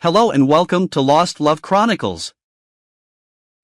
Hello and welcome to Lost Love Chronicles.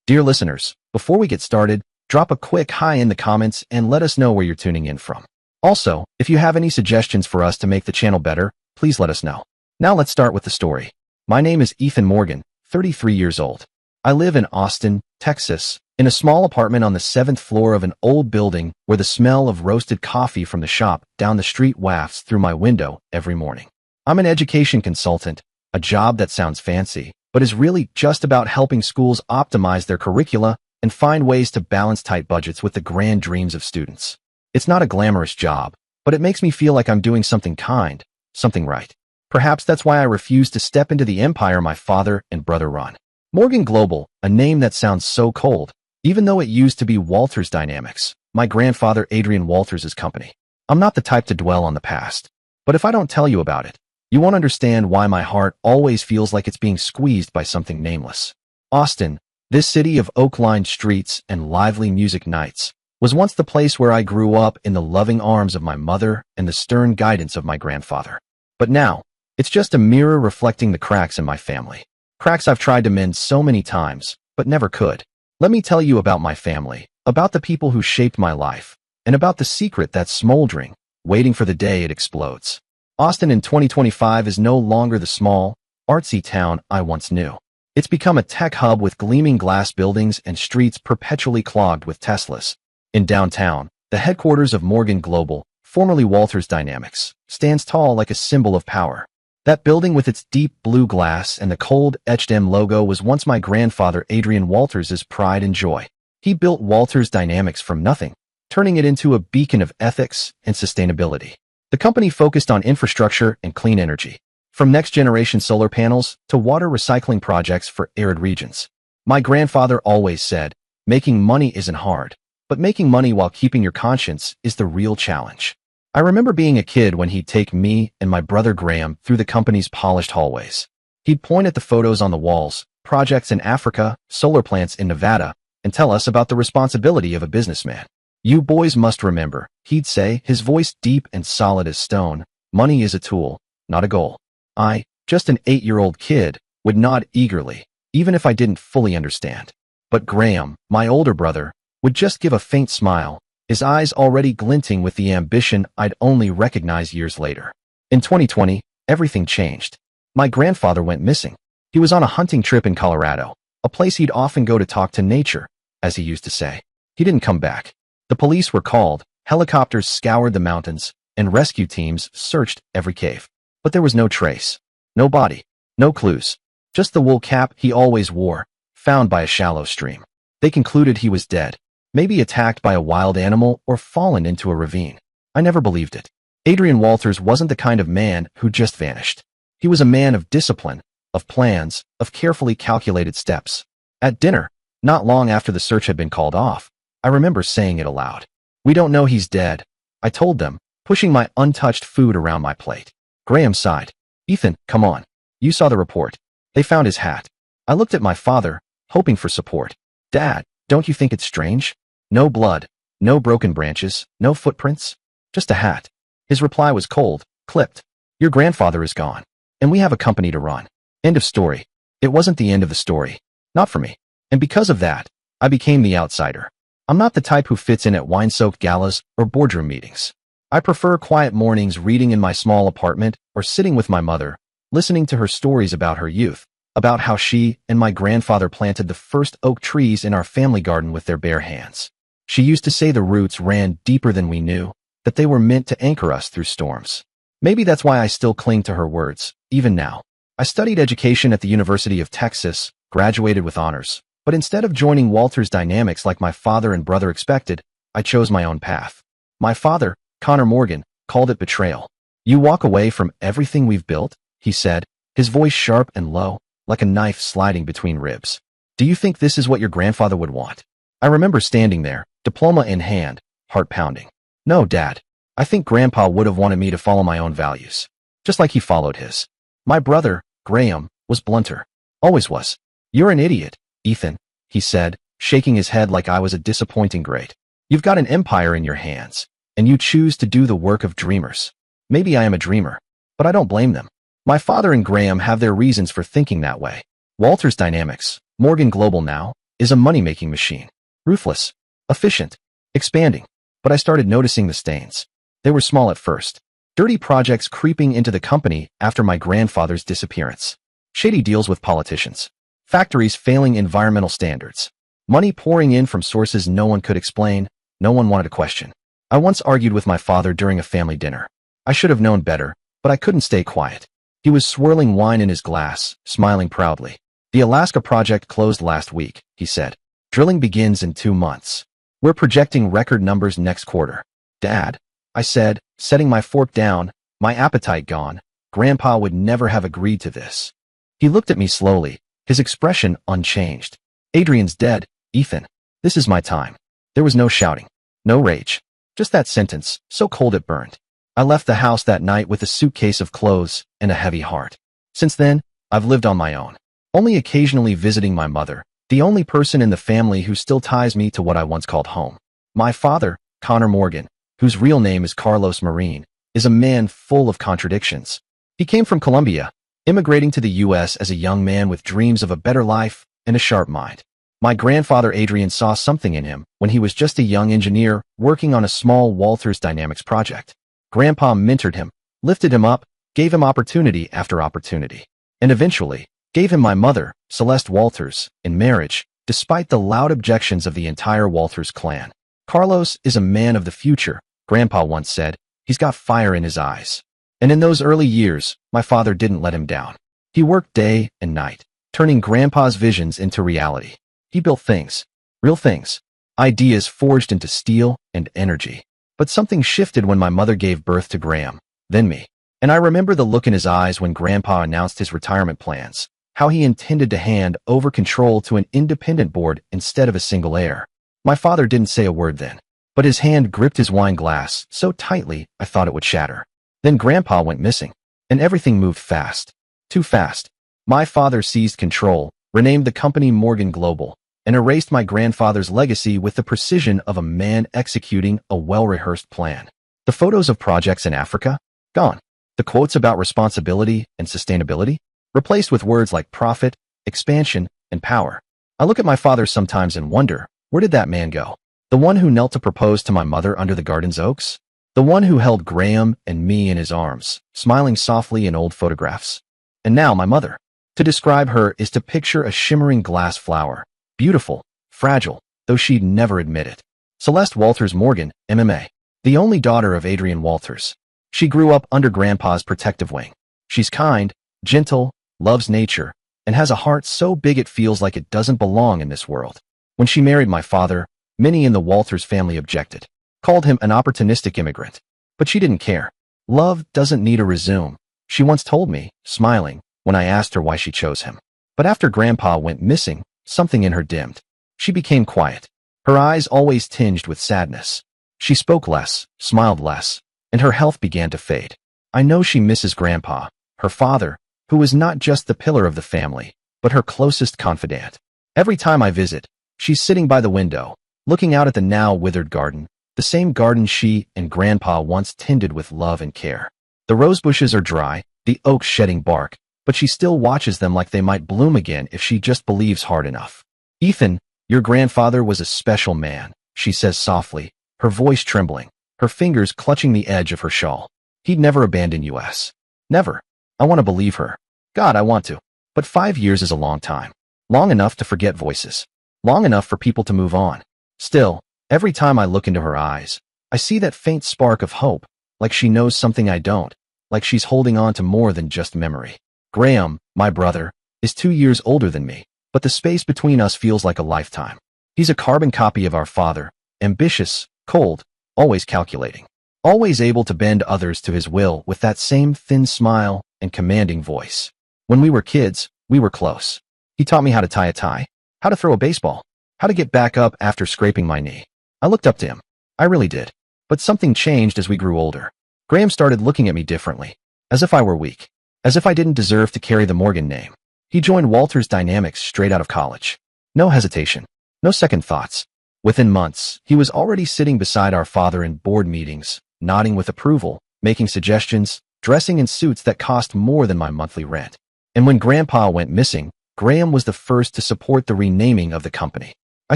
Dear listeners, before we get started, drop a quick hi in the comments and let us know where you're tuning in from. Also, if you have any suggestions for us to make the channel better, please let us know. Now let's start with the story. My name is Ethan Morgan, 33 years old. I live in Austin, Texas, in a small apartment on the 7th floor of an old building where the smell of roasted coffee from the shop down the street wafts through my window every morning. I'm an education consultant, a job that sounds fancy, but is really just about helping schools optimize their curricula and find ways to balance tight budgets with the grand dreams of students. It's not a glamorous job, but it makes me feel like I'm doing something kind, something right. Perhaps that's why I refuse to step into the empire my father and brother run. Morgan Global, a name that sounds so cold, even though it used to be Walters Dynamics, my grandfather Adrian Walters' company. I'm not the type to dwell on the past, but if I don't tell you about it, you won't understand why my heart always feels like it's being squeezed by something nameless. Austin, this city of oak-lined streets and lively music nights, was once the place where I grew up in the loving arms of my mother and the stern guidance of my grandfather. But now, it's just a mirror reflecting the cracks in my family. Cracks I've tried to mend so many times, but never could. Let me tell you about my family, about the people who shaped my life, and about the secret that's smoldering, waiting for the day it explodes. Austin in 2025 is no longer the small, artsy town I once knew. It's become a tech hub with gleaming glass buildings and streets perpetually clogged with Teslas. In downtown, the headquarters of Morgan Global, formerly Walters Dynamics, stands tall like a symbol of power. That building with its deep blue glass and the cold etched M logo was once my grandfather Adrian Walters' pride and joy. He built Walters Dynamics from nothing, turning it into a beacon of ethics and sustainability. The company focused on infrastructure and clean energy, from next-generation solar panels to water recycling projects for arid regions. My grandfather always said, making money isn't hard, but making money while keeping your conscience is the real challenge. I remember being a kid when he'd take me and my brother Graham through the company's polished hallways. He'd point at the photos on the walls, projects in Africa, solar plants in Nevada, and tell us about the responsibility of a businessman. You boys must remember, he'd say, his voice deep and solid as stone, money is a tool, not a goal. I, just an 8-year-old kid, would nod eagerly, even if I didn't fully understand. But Graham, my older brother, would just give a faint smile, his eyes already glinting with the ambition I'd only recognize years later. In 2020, everything changed. My grandfather went missing. He was on a hunting trip in Colorado, a place he'd often go to talk to nature, as he used to say. He didn't come back. The police were called, helicopters scoured the mountains, and rescue teams searched every cave. But there was no trace, no body, no clues, just the wool cap he always wore, found by a shallow stream. They concluded he was dead, maybe attacked by a wild animal or fallen into a ravine. I never believed it. Adrian Walters wasn't the kind of man who just vanished. He was a man of discipline, of plans, of carefully calculated steps. At dinner, not long after the search had been called off, I remember saying it aloud. We don't know he's dead, I told them, pushing my untouched food around my plate. Graham sighed. Ethan, come on. You saw the report. They found his hat. I looked at my father, hoping for support. Dad, don't you think it's strange? No blood, no broken branches, no footprints, just a hat. His reply was cold, clipped. Your grandfather is gone, and we have a company to run. End of story. It wasn't the end of the story. Not for me. And because of that, I became the outsider. I'm not the type who fits in at wine-soaked galas or boardroom meetings. I prefer quiet mornings reading in my small apartment or sitting with my mother, listening to her stories about her youth, about how she and my grandfather planted the first oak trees in our family garden with their bare hands. She used to say the roots ran deeper than we knew, that they were meant to anchor us through storms. Maybe that's why I still cling to her words, even now. I studied education at the University of Texas, graduated with honors, but instead of joining Walters Dynamics like my father and brother expected, I chose my own path. My father, Connor Morgan, called it betrayal. You walk away from everything we've built, he said, his voice sharp and low, like a knife sliding between ribs. Do you think this is what your grandfather would want? I remember standing there, diploma in hand, heart pounding. No, Dad. I think Grandpa would have wanted me to follow my own values, just like he followed his. My brother, Graham, was blunter. Always was. You're an idiot, Ethan, he said, shaking his head like I was a disappointing grade. You've got an empire in your hands, and you choose to do the work of dreamers. Maybe I am a dreamer, but I don't blame them. My father and Graham have their reasons for thinking that way. Walters Dynamics, Morgan Global now, is a money-making machine. Ruthless, efficient, expanding. But I started noticing the stains. They were small at first. Dirty projects creeping into the company after my grandfather's disappearance. Shady deals with politicians. Factories failing environmental standards. Money pouring in from sources no one could explain, no one wanted to question. I once argued with my father during a family dinner. I should have known better, but I couldn't stay quiet. He was swirling wine in his glass, smiling proudly. The Alaska project closed last week, he said. Drilling begins in 2 months. We're projecting record numbers next quarter. Dad, I said, setting my fork down, my appetite gone. Grandpa would never have agreed to this. He looked at me slowly, his expression unchanged. Adrian's dead, Ethan. This is my time. There was no shouting, no rage. Just that sentence, so cold it burned. I left the house that night with a suitcase of clothes and a heavy heart. Since then, I've lived on my own, only occasionally visiting my mother, the only person in the family who still ties me to what I once called home. My father, Connor Morgan, whose real name is Carlos Marin, is a man full of contradictions. He came from Colombia, immigrating to the U.S. as a young man with dreams of a better life and a sharp mind. My grandfather Adrian saw something in him when he was just a young engineer working on a small Walters Dynamics project. Grandpa mentored him, lifted him up, gave him opportunity after opportunity, and eventually gave him my mother, Celeste Walters, in marriage, despite the loud objections of the entire Walters clan. Carlos is a man of the future, Grandpa once said. He's got fire in his eyes. And in those early years, my father didn't let him down. He worked day and night, turning Grandpa's visions into reality. He built things, real things, ideas forged into steel and energy. But something shifted when my mother gave birth to Graham, then me. And I remember the look in his eyes when Grandpa announced his retirement plans, how he intended to hand over control to an independent board instead of a single heir. My father didn't say a word then, but his hand gripped his wine glass so tightly I thought it would shatter. Then Grandpa went missing, and everything moved fast. Too fast. My father seized control, renamed the company Morgan Global, and erased my grandfather's legacy with the precision of a man executing a well-rehearsed plan. The photos of projects in Africa? Gone. The quotes about responsibility and sustainability? Replaced with words like profit, expansion, and power. I look at my father sometimes and wonder, where did that man go? The one who knelt to propose to my mother under the garden's oaks? The one who held Graham and me in his arms, smiling softly in old photographs? And now my mother. To describe her is to picture a shimmering glass flower. Beautiful, fragile, though she'd never admit it. Celeste Walters Morgan, MMA. The only daughter of Adrian Walters. She grew up under Grandpa's protective wing. She's kind, gentle, loves nature, and has a heart so big it feels like it doesn't belong in this world. When she married my father, many in the Walters family objected, called him an opportunistic immigrant. But she didn't care. Love doesn't need a resume, she once told me, smiling, when I asked her why she chose him. But after Grandpa went missing, something in her dimmed. She became quiet, her eyes always tinged with sadness. She spoke less, smiled less, and her health began to fade. I know she misses Grandpa, her father, who was not just the pillar of the family, but her closest confidant. Every time I visit, she's sitting by the window, looking out at the now withered garden, the same garden she and Grandpa once tended with love and care. The rose bushes are dry, the oaks shedding bark, but she still watches them like they might bloom again if she just believes hard enough. Ethan, your grandfather was a special man, she says softly, her voice trembling, her fingers clutching the edge of her shawl. He'd never abandon us. Never. I want to believe her. God, I want to. But 5 years is a long time. Long enough to forget voices. Long enough for people to move on. Still, every time I look into her eyes, I see that faint spark of hope, like she knows something I don't, like she's holding on to more than just memory. Graham, my brother, is 2 years older than me, but the space between us feels like a lifetime. He's a carbon copy of our father, ambitious, cold, always calculating, always able to bend others to his will with that same thin smile and commanding voice. When we were kids, we were close. He taught me how to tie a tie, how to throw a baseball, how to get back up after scraping my knee. I looked up to him. I really did. But something changed as we grew older. Graham started looking at me differently, as if I were weak. As if I didn't deserve to carry the Morgan name. He joined Walters Dynamics straight out of college. No hesitation. No second thoughts. Within months, he was already sitting beside our father in board meetings, nodding with approval, making suggestions, dressing in suits that cost more than my monthly rent. And when Grandpa went missing, Graham was the first to support the renaming of the company. I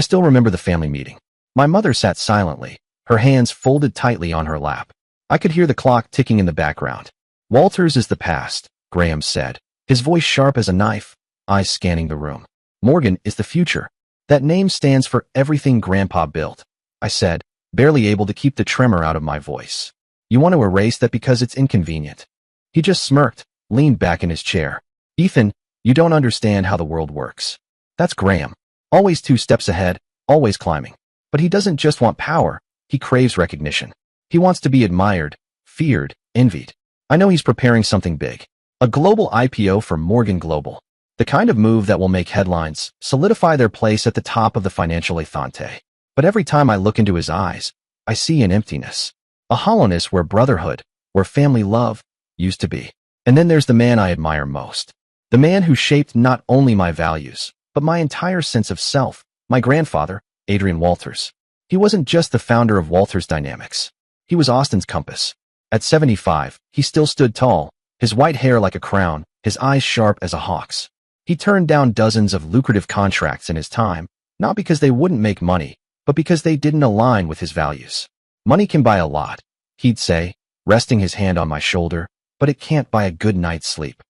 still remember the family meeting. My mother sat silently, her hands folded tightly on her lap. I could hear the clock ticking in the background. Walters is the past, Graham said, his voice sharp as a knife, eyes scanning the room. Morgan is the future. That name stands for everything Grandpa built, I said, barely able to keep the tremor out of my voice. You want to erase that because it's inconvenient. He just smirked, leaned back in his chair. Ethan, you don't understand how the world works. That's Graham. Always 2 steps ahead, always climbing. But he doesn't just want power, he craves recognition. He wants to be admired, feared, envied. I know he's preparing something big. A global IPO for Morgan Global. The kind of move that will make headlines, solidify their place at the top of the financial éthante. But every time I look into his eyes, I see an emptiness. A hollowness where brotherhood, where family love, used to be. And then there's the man I admire most. The man who shaped not only my values, but my entire sense of self, my grandfather, Adrian Walters. He wasn't just the founder of Walters Dynamics. He was Austin's compass. At 75, he still stood tall, his white hair like a crown, his eyes sharp as a hawk's. He turned down dozens of lucrative contracts in his time, not because they wouldn't make money, but because they didn't align with his values. Money can buy a lot, he'd say, resting his hand on my shoulder, but it can't buy a good night's sleep.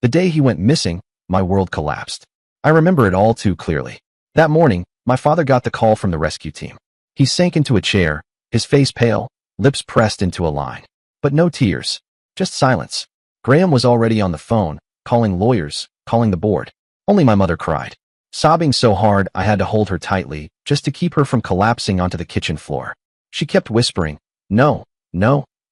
The day he went missing, my world collapsed. I remember it all too clearly. That morning, my father got the call from the rescue team. He sank into a chair, his face pale, lips pressed into a line. But no tears, just silence. Graham was already on the phone, calling lawyers, calling the board. Only my mother cried, sobbing so hard I had to hold her tightly just to keep her from collapsing onto the kitchen floor. She kept whispering, no,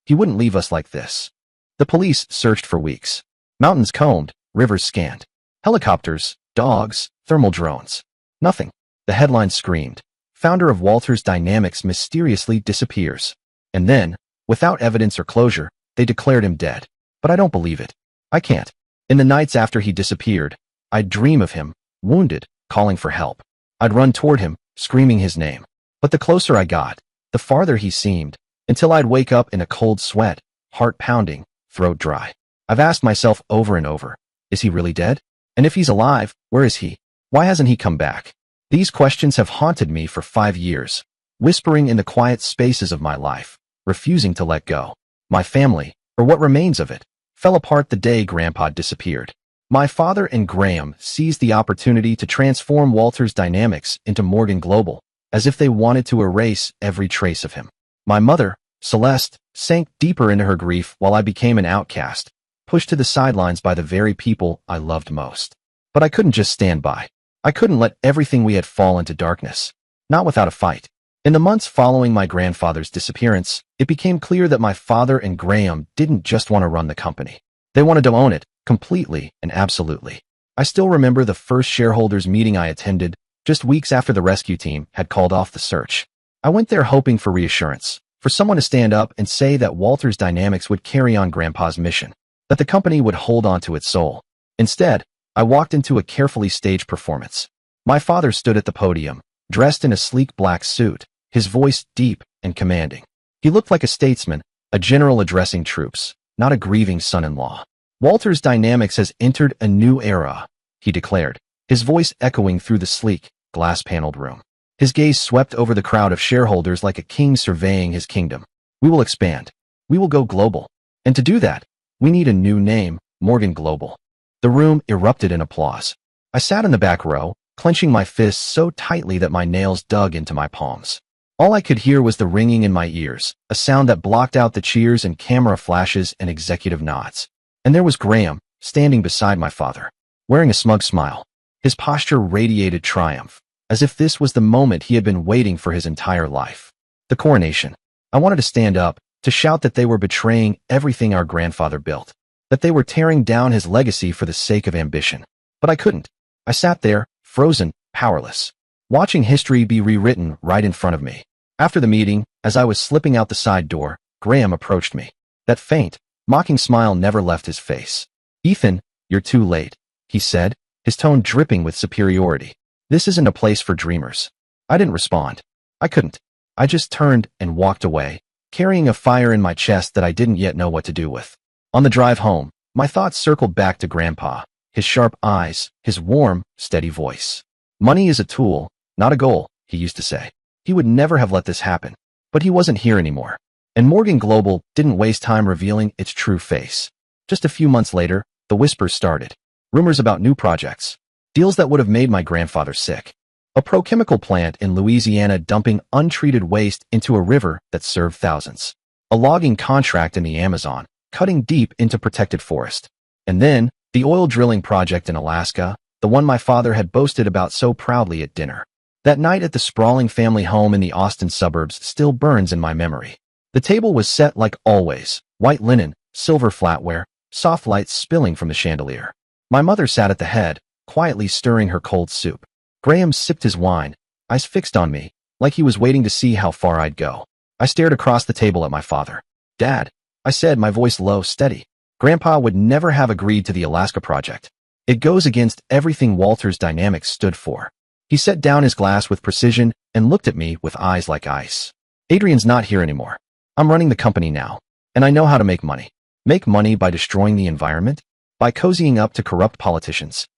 he wouldn't leave us like this. The police searched for weeks. Mountains combed, rivers scanned. Helicopters, dogs, thermal drones. Nothing. The headline screamed, founder of Walters Dynamics mysteriously disappears. And then, without evidence or closure, they declared him dead. But I don't believe it. I can't. In the nights after he disappeared, I'd dream of him, wounded, calling for help. I'd run toward him, screaming his name. But the closer I got, the farther he seemed, until I'd wake up in a cold sweat, heart pounding, throat dry. I've asked myself over and over, is he really dead? And if he's alive, where is he? Why hasn't he come back? These questions have haunted me for 5 years, whispering in the quiet spaces of my life, refusing to let go. My family, or what remains of it, fell apart the day Grandpa disappeared. My father and Graham seized the opportunity to transform Walters Dynamics into Morgan Global, as if they wanted to erase every trace of him. My mother, Celeste, sank deeper into her grief while I became an outcast, pushed to the sidelines by the very people I loved most. But I couldn't just stand by. I couldn't let everything we had fall into darkness. Not without a fight. In the months following my grandfather's disappearance, it became clear that my father and Graham didn't just want to run the company. They wanted to own it, completely and absolutely. I still remember the first shareholders meeting I attended, just weeks after the rescue team had called off the search. I went there hoping for reassurance, for someone to stand up and say that Walters Dynamics would carry on Grandpa's mission, that the company would hold on to its soul. Instead, I walked into a carefully staged performance. My father stood at the podium, dressed in a sleek black suit, his voice deep and commanding. He looked like a statesman, a general addressing troops, not a grieving son-in-law. Walters Dynamics has entered a new era, he declared, his voice echoing through the sleek, glass-paneled room. His gaze swept over the crowd of shareholders like a king surveying his kingdom. We will expand. We will go global. And to do that, we need a new name, Morgan Global. The room erupted in applause. I sat in the back row, clenching my fists so tightly that my nails dug into my palms. All I could hear was the ringing in my ears, a sound that blocked out the cheers and camera flashes and executive nods. And there was Graham, standing beside my father, wearing a smug smile. His posture radiated triumph, as if this was the moment he had been waiting for his entire life. The coronation. I wanted to stand up, to shout that they were betraying everything our grandfather built, that they were tearing down his legacy for the sake of ambition. But I couldn't. I sat there, frozen, powerless, watching history be rewritten right in front of me. After the meeting, as I was slipping out the side door, Graham approached me. That faint, mocking smile never left his face. Ethan, you're too late, he said, his tone dripping with superiority. This isn't a place for dreamers. I didn't respond. I couldn't. I just turned and walked away, carrying a fire in my chest that I didn't yet know what to do with. On the drive home, my thoughts circled back to Grandpa, his sharp eyes, his warm, steady voice. Money is a tool, not a goal, he used to say. He would never have let this happen. But he wasn't here anymore. And Morgan Global didn't waste time revealing its true face. Just a few months later, the whispers started. Rumors about new projects. Deals that would have made my grandfather sick. A petrochemical plant in Louisiana dumping untreated waste into a river that served thousands. A logging contract in the Amazon, cutting deep into protected forest. And then, the oil drilling project in Alaska, the one my father had boasted about so proudly at dinner. That night at the sprawling family home in the Austin suburbs still burns in my memory. The table was set like always, white linen, silver flatware, soft lights spilling from the chandelier. My mother sat at the head, quietly stirring her cold soup. Graham sipped his wine, eyes fixed on me, like he was waiting to see how far I'd go. I stared across the table at my father. "Dad," I said, my voice low, steady. "Grandpa would never have agreed to the Alaska project. It goes against everything Walter's Dynamics stood for." He set down his glass with precision and looked at me with eyes like ice. "Adrian's not here anymore. I'm running the company now, and I know how to make money. Make money by destroying the environment? By cozying up to corrupt politicians."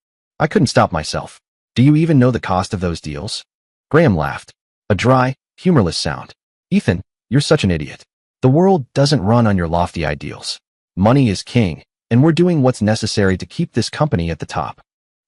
I couldn't stop myself. "Do you even know the cost of those deals?" Graham laughed. A dry, humorless sound. "Ethan, you're such an idiot. The world doesn't run on your lofty ideals. Money is king, and we're doing what's necessary to keep this company at the top."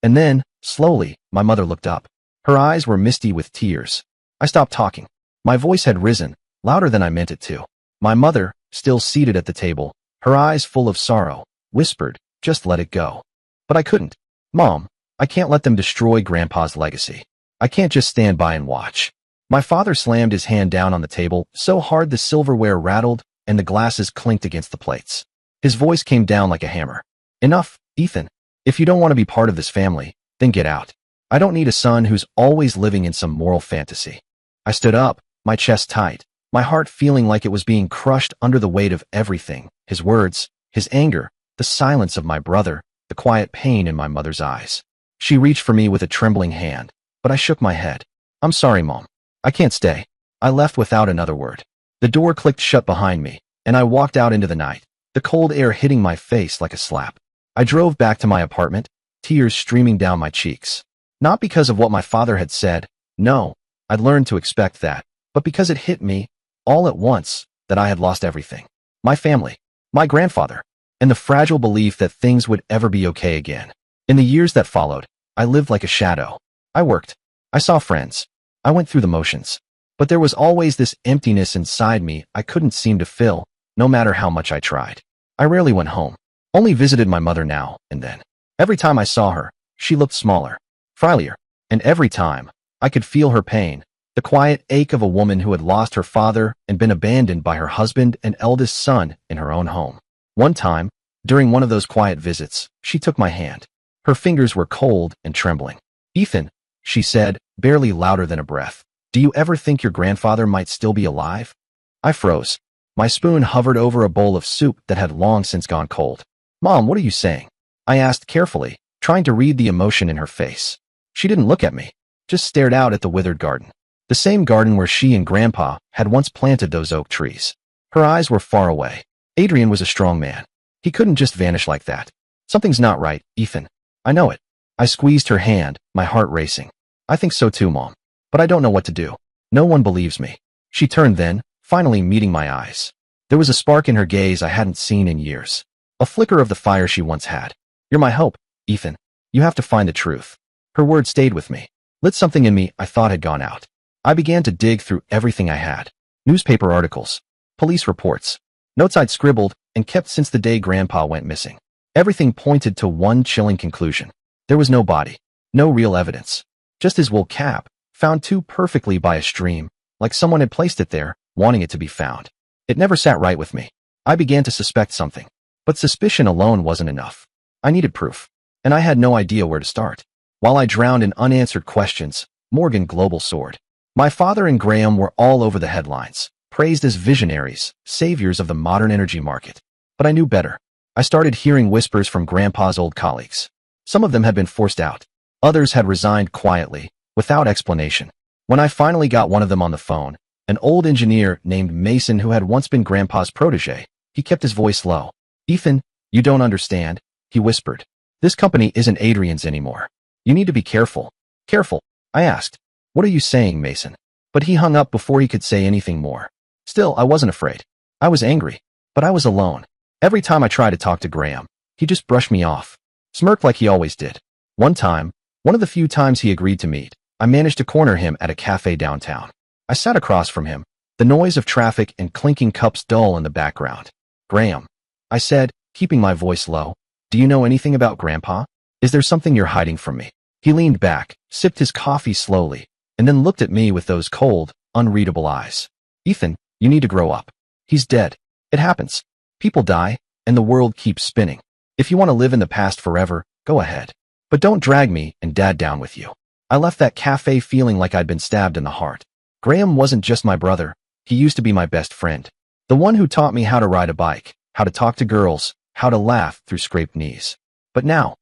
And then, slowly, my mother looked up. Her eyes were misty with tears. I stopped talking. My voice had risen, louder than I meant it to. My mother, still seated at the table, her eyes full of sorrow, whispered, "Just let it go." But I couldn't. "Mom, I can't let them destroy Grandpa's legacy. I can't just stand by and watch." My father slammed his hand down on the table so hard the silverware rattled and the glasses clinked against the plates. His voice came down like a hammer. "Enough, Ethan. If you don't want to be part of this family, then get out. I don't need a son who's always living in some moral fantasy." I stood up, my chest tight, my heart feeling like it was being crushed under the weight of everything. His words, his anger, the silence of my brother, the quiet pain in my mother's eyes. She reached for me with a trembling hand, but I shook my head. "I'm sorry, Mom. I can't stay." I left without another word. The door clicked shut behind me, and I walked out into the night, the cold air hitting my face like a slap. I drove back to my apartment, tears streaming down my cheeks. Not because of what my father had said, no, I'd learned to expect that, but because it hit me, all at once, that I had lost everything. My family, my grandfather, and the fragile belief that things would ever be okay again. In the years that followed, I lived like a shadow. I worked. I saw friends. I went through the motions. But there was always this emptiness inside me I couldn't seem to fill, no matter how much I tried. I rarely went home. Only visited my mother now and then. Every time I saw her, she looked smaller, frilier, and every time, I could feel her pain, the quiet ache of a woman who had lost her father and been abandoned by her husband and eldest son in her own home. One time, during one of those quiet visits, she took my hand. Her fingers were cold and trembling. "Ethan," she said, barely louder than a breath, "do you ever think your grandfather might still be alive?" I froze. My spoon hovered over a bowl of soup that had long since gone cold. "Mom, what are you saying?" I asked carefully, trying to read the emotion in her face. She didn't look at me, just stared out at the withered garden. The same garden where she and Grandpa had once planted those oak trees. Her eyes were far away. Adrian was a strong man. He couldn't just vanish like that. "Something's not right, Ethan. I know it." I squeezed her hand, my heart racing. "I think so too, Mom. But I don't know what to do. No one believes me." She turned then, finally meeting my eyes. There was a spark in her gaze I hadn't seen in years. A flicker of the fire she once had. "You're my hope, Ethan. You have to find the truth." Her words stayed with me, lit something in me I thought had gone out. I began to dig through everything I had. Newspaper articles, police reports, notes I'd scribbled and kept since the day Grandpa went missing. Everything pointed to one chilling conclusion. There was no body, no real evidence. Just his wool cap, found too perfectly by a stream, like someone had placed it there, wanting it to be found. It never sat right with me. I began to suspect something. But suspicion alone wasn't enough. I needed proof, and I had no idea where to start. While I drowned in unanswered questions, Morgan Global soared. My father and Graham were all over the headlines, praised as visionaries, saviors of the modern energy market. But I knew better. I started hearing whispers from Grandpa's old colleagues. Some of them had been forced out. Others had resigned quietly, without explanation. When I finally got one of them on the phone, an old engineer named Mason who had once been Grandpa's protege, he kept his voice low. "Ethan, You don't understand, he whispered. This company isn't Adrian's anymore. You need to be careful. Careful? I asked. What are you saying, Mason? But he hung up before he could say anything more. Still, I wasn't afraid. I was angry, but I was alone. Every time I tried to talk to Graham, he just brushed me off, smirked like he always did. One time, one of the few times he agreed to meet, I managed to corner him at a cafe downtown. I sat across from him, the noise of traffic and clinking cups dull in the background. Graham, I said, keeping my voice low, do you know anything about Grandpa? Is there something you're hiding from me? He leaned back, sipped his coffee slowly, and then looked at me with those cold, unreadable eyes. Ethan, you need to grow up. He's dead. It happens. People die, and the world keeps spinning. If you want to live in the past forever, go ahead. But don't drag me and Dad down with you. I left that cafe feeling like I'd been stabbed in the heart. Graham wasn't just my brother. He used to be my best friend. The one who taught me how to ride a bike, how to talk to girls, how to laugh through scraped knees. But now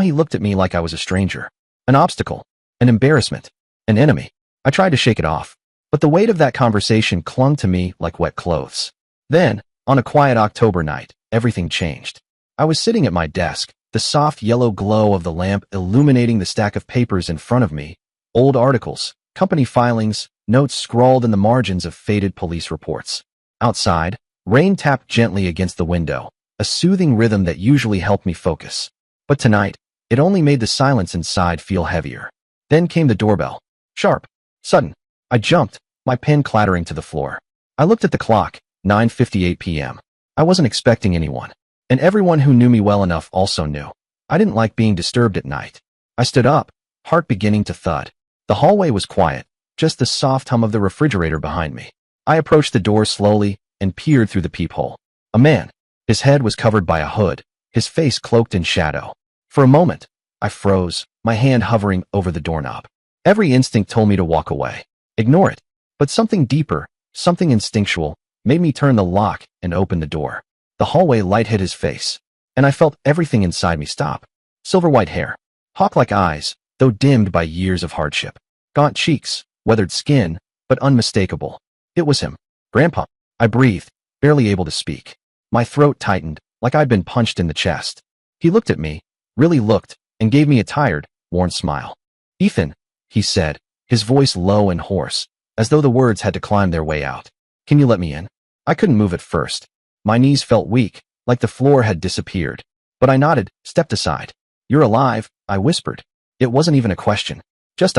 he looked at me like I was a stranger. An obstacle. An embarrassment. An enemy. I tried to shake it off, but the weight of that conversation clung to me like wet clothes. Then, on a quiet October night, everything changed. I was sitting at my desk, the soft yellow glow of the lamp illuminating the stack of papers in front of me, old articles, company filings, notes scrawled in the margins of faded police reports. Outside, rain tapped gently against the window, a soothing rhythm that usually helped me focus. But tonight, it only made the silence inside feel heavier. Then came the doorbell. Sharp. Sudden. I jumped, my pen clattering to the floor. I looked at the clock, 9:58 p.m. I wasn't expecting anyone, and everyone who knew me well enough also knew. I didn't like being disturbed at night. I stood up, heart beginning to thud. The hallway was quiet, just the soft hum of the refrigerator behind me. I approached the door slowly and peered through the peephole. A man. His head was covered by a hood, his face cloaked in shadow. For a moment, I froze, my hand hovering over the doorknob. Every instinct told me to walk away. Ignore it. But something deeper, something instinctual, made me turn the lock and open the door. The hallway light hit his face, and I felt everything inside me stop. Silver-white hair, hawk-like eyes, though dimmed by years of hardship. Gaunt cheeks, weathered skin, but unmistakable. It was him. Grandpa. I breathed, barely able to speak. My throat tightened, like I'd been punched in the chest. He looked at me, really looked, and gave me a tired, worn smile. Ethan, he said, his voice low and hoarse, as though the words had to climb their way out. Can you let me in? I couldn't move at first. My knees felt weak, like the floor had disappeared. But I nodded, stepped aside. You're alive, I whispered. It wasn't even a question. Just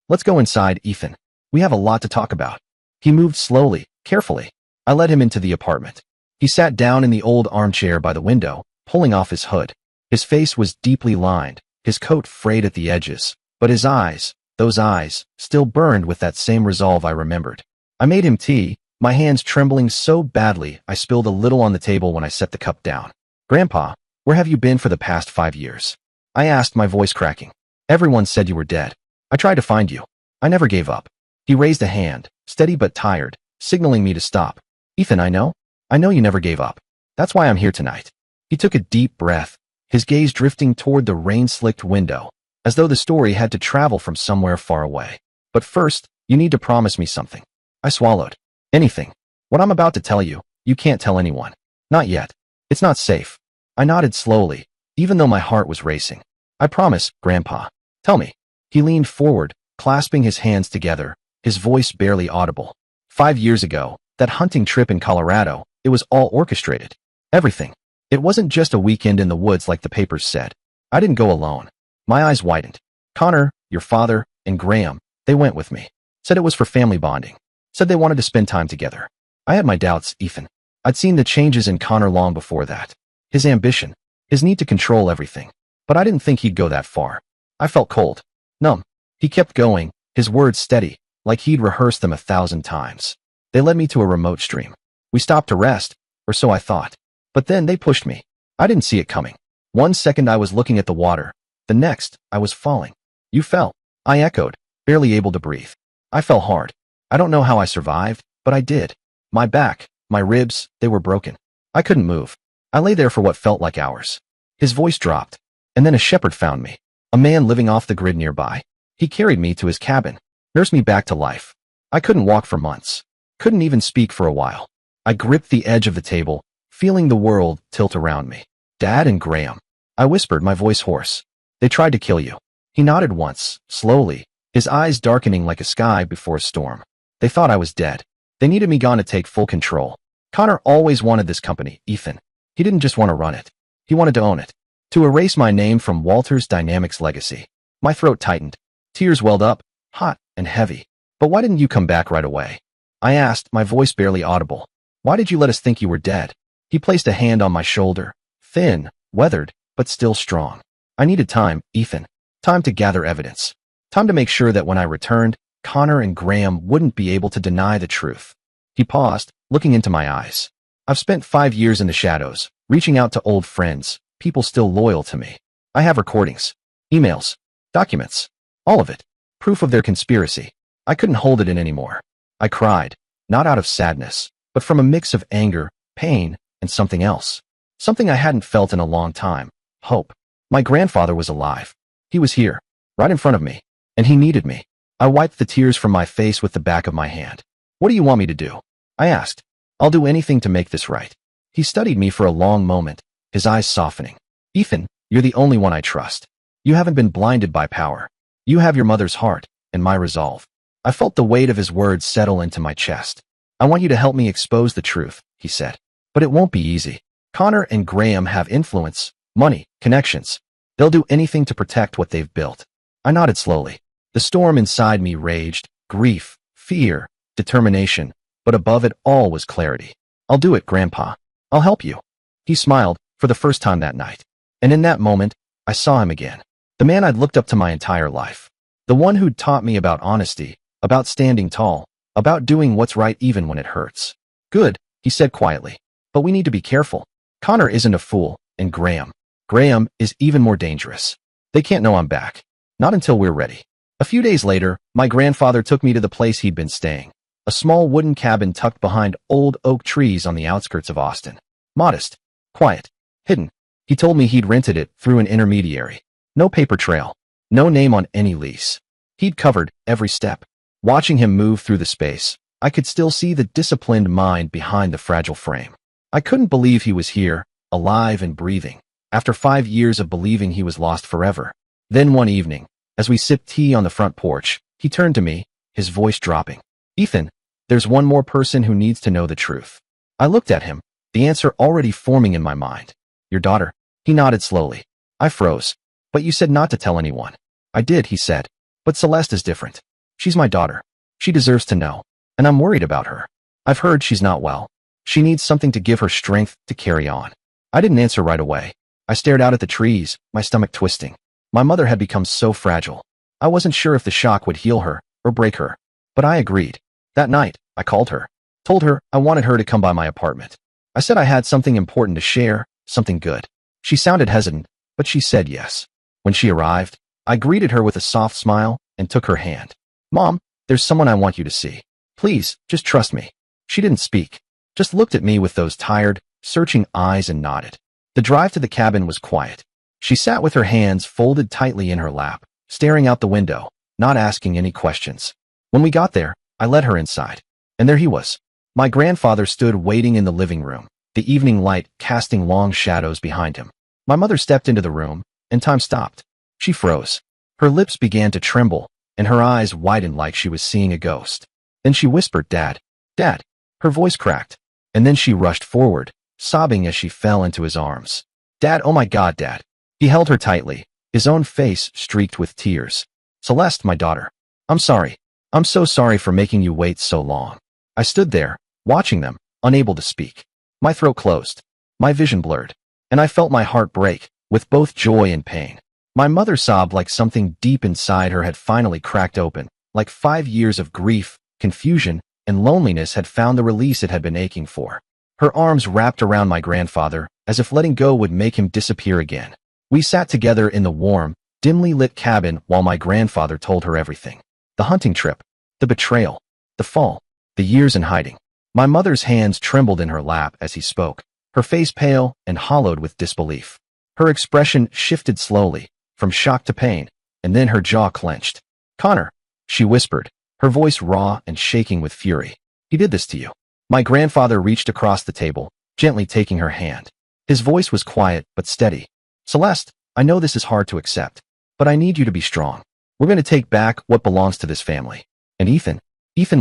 let's go inside, Ethan. We have a lot to talk about. He moved slowly, carefully. I led him into the apartment. He sat down in the old armchair by the window, pulling off his hood. His face was deeply lined, his coat frayed at the edges, but his eyes, those eyes, still burned with that same resolve I remembered. I made him tea, my hands trembling so badly I spilled a little on the table when I set the cup down. Grandpa, where have you been for the past 5 years? I asked, my voice cracking. Everyone said you were dead. I tried to find you. I never gave up. He raised a hand, steady but tired, signaling me to stop. Ethan, I know you never gave up. That's why I'm here tonight. He took a deep breath, his gaze drifting toward the rain-slicked window, as though the story had to travel from somewhere far away. But first, you need to promise me something. I swallowed. Anything. What I'm about to tell you, you can't tell anyone. Not yet. It's not safe. I nodded slowly, even though my heart was racing. I promise, Grandpa. Tell me. He leaned forward, clasping his hands together, his voice barely audible. 5 years ago, that hunting trip in Colorado, it was all orchestrated. Everything. It wasn't just a weekend in the woods like the papers said. I didn't go alone. My eyes widened. Connor, your father, and Graham, they went with me. Said it was for family bonding. Said they wanted to spend time together. I had my doubts, Ethan. I'd seen the changes in Connor long before that. His ambition, his need to control everything. But I didn't think he'd go that far. I felt cold. Numb. He kept going, his words steady, like he'd rehearsed them 1,000 times. They led me to a remote stream. We stopped to rest, or so I thought. But then they pushed me. I didn't see it coming. 1 second I was looking at the water. The next, I was falling. You fell. I echoed, barely able to breathe. I fell hard. I don't know how I survived, but I did. My back, my ribs, they were broken. I couldn't move. I lay there for what felt like hours. His voice dropped, and then a shepherd found me, a man living off the grid nearby. He carried me to his cabin, nursed me back to life. I couldn't walk for months, couldn't even speak for a while. I gripped the edge of the table, feeling the world tilt around me. Dad and Graham. I whispered, my voice hoarse. They tried to kill you. He nodded once, slowly, his eyes darkening like a sky before a storm. They thought I was dead. They needed me gone to take full control. Connor always wanted this company, Ethan. He didn't just want to run it. He wanted to own it. To erase my name from Walters Dynamics legacy. My throat tightened. Tears welled up, hot and heavy. But why didn't you come back right away? I asked, my voice barely audible. Why did you let us think you were dead? He placed a hand on my shoulder. Thin, weathered, but still strong. I needed time, Ethan. Time to gather evidence. Time to make sure that when I returned, Connor and Graham wouldn't be able to deny the truth. He paused, looking into my eyes. I've spent 5 years in the shadows, reaching out to old friends, people still loyal to me. I have recordings, emails, documents, all of it. Proof of their conspiracy. I couldn't hold it in anymore. I cried, not out of sadness, but from a mix of anger, pain, and something else. Something I hadn't felt in a long time. Hope. My grandfather was alive. He was here, right in front of me, and he needed me. I wiped the tears from my face with the back of my hand. What do you want me to do? I asked. I'll do anything to make this right. He studied me for a long moment, his eyes softening. Ethan, you're the only one I trust. You haven't been blinded by power. You have your mother's heart, and my resolve. I felt the weight of his words settle into my chest. I want you to help me expose the truth, he said. But it won't be easy. Connor and Graham have influence, money, connections. They'll do anything to protect what they've built. I nodded slowly. The storm inside me raged, grief, fear, determination, but above it all was clarity. I'll do it, Grandpa. I'll help you. He smiled, for the first time that night. And in that moment, I saw him again. The man I'd looked up to my entire life. The one who'd taught me about honesty, about standing tall, about doing what's right even when it hurts. Good, he said quietly. But we need to be careful. Connor isn't a fool, and Graham is even more dangerous. They can't know I'm back. Not until we're ready. A few days later, my grandfather took me to the place he'd been staying. A small wooden cabin tucked behind old oak trees on the outskirts of Austin. Modest, quiet, hidden. He told me he'd rented it through an intermediary. No paper trail. No name on any lease. He'd covered every step. Watching him move through the space, I could still see the disciplined mind behind the fragile frame. I couldn't believe he was here, alive and breathing, after 5 years of believing he was lost forever. Then one evening, as we sipped tea on the front porch, he turned to me, his voice dropping. Ethan, there's one more person who needs to know the truth. I looked at him, the answer already forming in my mind. Your daughter. He nodded slowly. I froze. But you said not to tell anyone. I did, he said. But Celeste is different. She's my daughter. She deserves to know. And I'm worried about her. I've heard she's not well. She needs something to give her strength to carry on. I didn't answer right away. I stared out at the trees, my stomach twisting. My mother had become so fragile. I wasn't sure if the shock would heal her or break her. But I agreed. That night, I called her. Told her I wanted her to come by my apartment. I said I had something important to share, something good. She sounded hesitant, but she said yes. When she arrived, I greeted her with a soft smile and took her hand. Mom, there's someone I want you to see. Please, just trust me. She didn't speak, just looked at me with those tired, searching eyes and nodded. The drive to the cabin was quiet. She sat with her hands folded tightly in her lap, staring out the window, not asking any questions. When we got there, I led her inside. And there he was. My grandfather stood waiting in the living room, the evening light casting long shadows behind him. My mother stepped into the room, and time stopped. She froze. Her lips began to tremble, and her eyes widened like she was seeing a ghost. Then she whispered, Dad, Dad. Her voice cracked, and then she rushed forward, sobbing as she fell into his arms. Dad, oh my God, Dad. He held her tightly, his own face streaked with tears. Celeste, my daughter. I'm sorry. I'm so sorry for making you wait so long. I stood there, watching them, unable to speak. My throat closed, my vision blurred, and I felt my heart break, with both joy and pain. My mother sobbed like something deep inside her had finally cracked open, like 5 years of grief, confusion, and loneliness had found the release it had been aching for. Her arms wrapped around my grandfather, as if letting go would make him disappear again. We sat together in the warm, dimly lit cabin while my grandfather told her everything. The hunting trip, the betrayal, the fall, the years in hiding. My mother's hands trembled in her lap as he spoke, her face pale and hollowed with disbelief. Her expression shifted slowly, from shock to pain, and then her jaw clenched. Connor, she whispered, her voice raw and shaking with fury. He did this to you. My grandfather reached across the table, gently taking her hand. His voice was quiet but steady. "Celeste, I know this is hard to accept, but I need you to be strong. We're going to take back what belongs to this family. And Ethan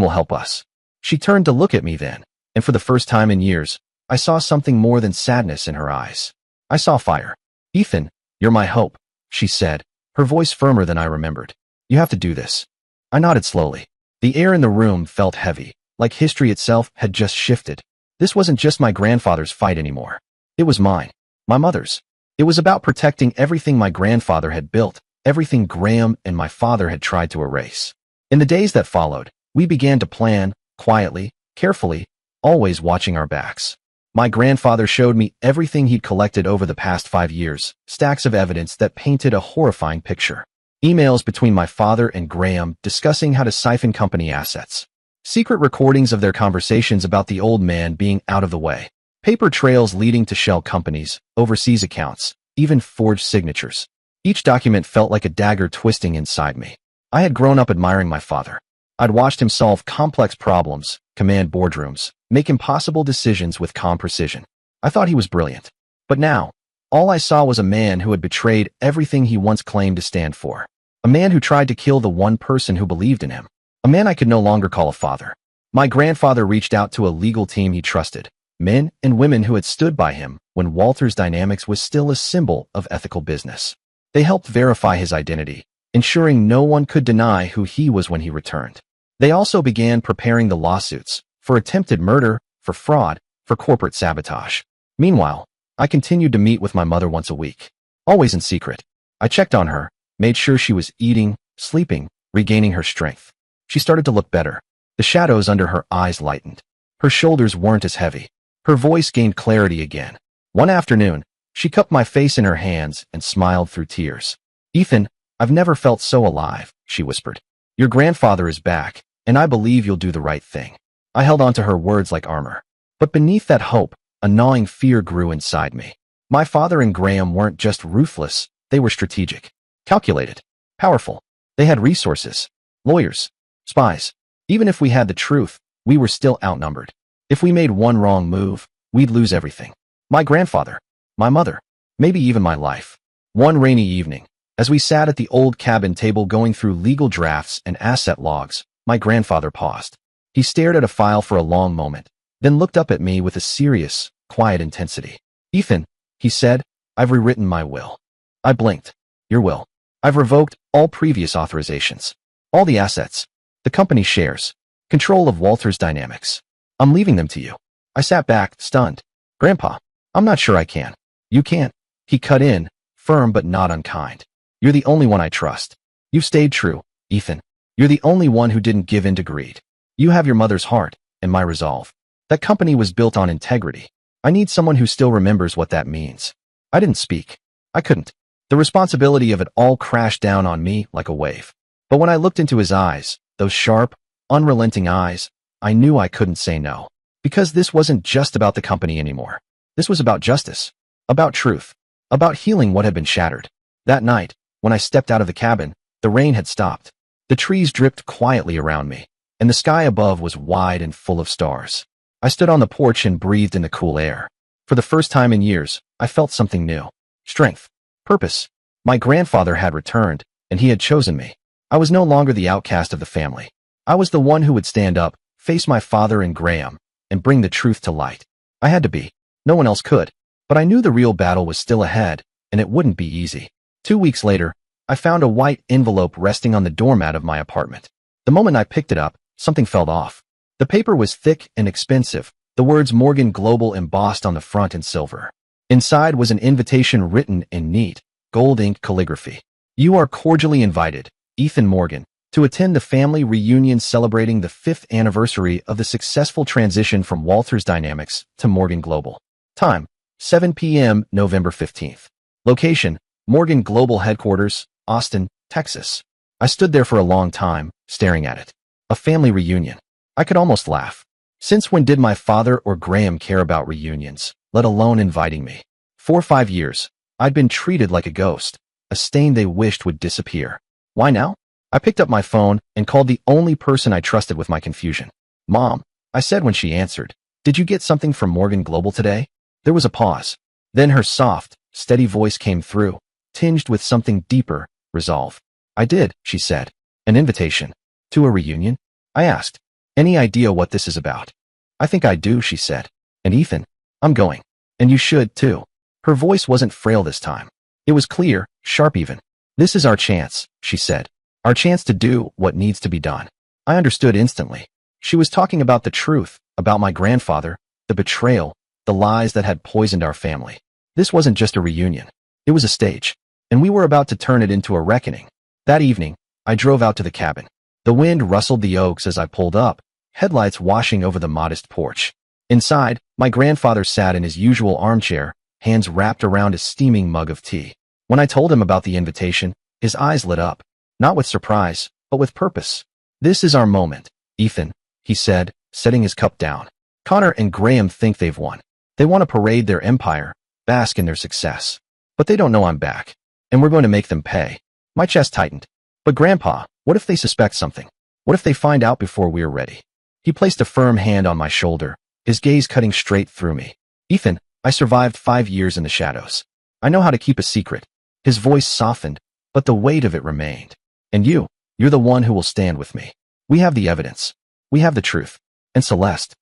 will help us." She turned to look at me then, and for the first time in years, I saw something more than sadness in her eyes. I saw fire. "Ethan, you're my hope," she said, her voice firmer than I remembered. "You have to do this." I nodded slowly. The air in the room felt heavy, like history itself had just shifted. This wasn't just my grandfather's fight anymore. It was mine, my mother's. It was about protecting everything my grandfather had built, everything Graham and my father had tried to erase. In the days that followed, we began to plan, quietly, carefully, always watching our backs. My grandfather showed me everything he'd collected over the past 5 years, stacks of evidence that painted a horrifying picture. Emails between my father and Graham discussing how to siphon company assets. Secret recordings of their conversations about the old man being out of the way. Paper trails leading to shell companies, overseas accounts, even forged signatures. Each document felt like a dagger twisting inside me. I had grown up admiring my father. I'd watched him solve complex problems, command boardrooms, make impossible decisions with calm precision. I thought he was brilliant. But now, all I saw was a man who had betrayed everything he once claimed to stand for. A man who tried to kill the one person who believed in him. A man I could no longer call a father. My grandfather reached out to a legal team he trusted, men and women who had stood by him when Walters Dynamics was still a symbol of ethical business. They helped verify his identity, ensuring no one could deny who he was when he returned. They also began preparing the lawsuits for attempted murder, for fraud, for corporate sabotage. Meanwhile, I continued to meet with my mother once a week, always in secret. I checked on her, made sure she was eating, sleeping, regaining her strength. She started to look better. The shadows under her eyes lightened. Her shoulders weren't as heavy. Her voice gained clarity again. One afternoon, she cupped my face in her hands and smiled through tears. "Ethan, I've never felt so alive," she whispered. "Your grandfather is back, and I believe you'll do the right thing." I held on to her words like armor. But beneath that hope, a gnawing fear grew inside me. My father and Graham weren't just ruthless, they were strategic, calculated, powerful. They had resources, lawyers, spies. Even if we had the truth, we were still outnumbered. If we made one wrong move, we'd lose everything. My grandfather, my mother, maybe even my life. One rainy evening, as we sat at the old cabin table going through legal drafts and asset logs, my grandfather paused. He stared at a file for a long moment, then looked up at me with a serious, quiet intensity. "Ethan," he said, "I've rewritten my will." I blinked. "Your will?" "I've revoked all previous authorizations. All the assets. The company shares. Control of Walters Dynamics. I'm leaving them to you." I sat back, stunned. "Grandpa, I'm not sure I can." "You can't." He cut in, firm but not unkind. "You're the only one I trust. You've stayed true, Ethan. You're the only one who didn't give in to greed. You have your mother's heart and my resolve. That company was built on integrity. I need someone who still remembers what that means." I didn't speak. I couldn't. The responsibility of it all crashed down on me like a wave. But when I looked into his eyes, those sharp, unrelenting eyes, I knew I couldn't say no. Because this wasn't just about the company anymore. This was about justice, about truth, about healing what had been shattered. That night, when I stepped out of the cabin, the rain had stopped. The trees dripped quietly around me, and the sky above was wide and full of stars. I stood on the porch and breathed in the cool air. For the first time in years, I felt something new. Strength. Purpose. My grandfather had returned, and he had chosen me. I was no longer the outcast of the family. I was the one who would stand up, face my father and Graham, and bring the truth to light. I had to be. No one else could. But I knew the real battle was still ahead, and it wouldn't be easy. 2 weeks later, I found a white envelope resting on the doormat of my apartment. The moment I picked it up, something felt off. The paper was thick and expensive, the words Morgan Global embossed on the front in silver. Inside was an invitation written in neat, gold-inked calligraphy. "You are cordially invited, Ethan Morgan, to attend the family reunion celebrating the 5th anniversary of the successful transition from Walters Dynamics to Morgan Global. Time, 7 p.m. November 15th. Location, Morgan Global Headquarters, Austin, Texas." I stood there for a long time, staring at it. A family reunion. I could almost laugh. Since when did my father or Graham care about reunions, let alone inviting me? 4 or 5 years, I'd been treated like a ghost, a stain they wished would disappear. Why now? I picked up my phone and called the only person I trusted with my confusion. "Mom," I said when she answered, "did you get something from Morgan Global today?" There was a pause. Then her soft, steady voice came through, tinged with something deeper, resolve. I did, she said. An invitation. To a reunion? I asked. Any idea what this is about? I think I do, she said. And Ethan, I'm going. And you should, too. Her voice wasn't frail this time. It was clear, sharp even. This is our chance, she said. Our chance to do what needs to be done. I understood instantly. She was talking about the truth, about my grandfather, the betrayal, the lies that had poisoned our family. This wasn't just a reunion. It was a stage. And we were about to turn it into a reckoning. That evening, I drove out to the cabin. The wind rustled the oaks as I pulled up, headlights washing over the modest porch. Inside, my grandfather sat in his usual armchair, hands wrapped around a steaming mug of tea. When I told him about the invitation, his eyes lit up, not with surprise, but with purpose. This is our moment, Ethan, he said, setting his cup down. Connor and Graham think they've won. They want to parade their empire, bask in their success. But they don't know I'm back, and we're going to make them pay. My chest tightened. But Grandpa, what if they suspect something? What if they find out before we're ready? He placed a firm hand on my shoulder, his gaze cutting straight through me. Ethan, I survived 5 years in the shadows. I know how to keep a secret. His voice softened, but the weight of it remained. And you're the one who will stand with me. We have the evidence. We have the truth. And Celeste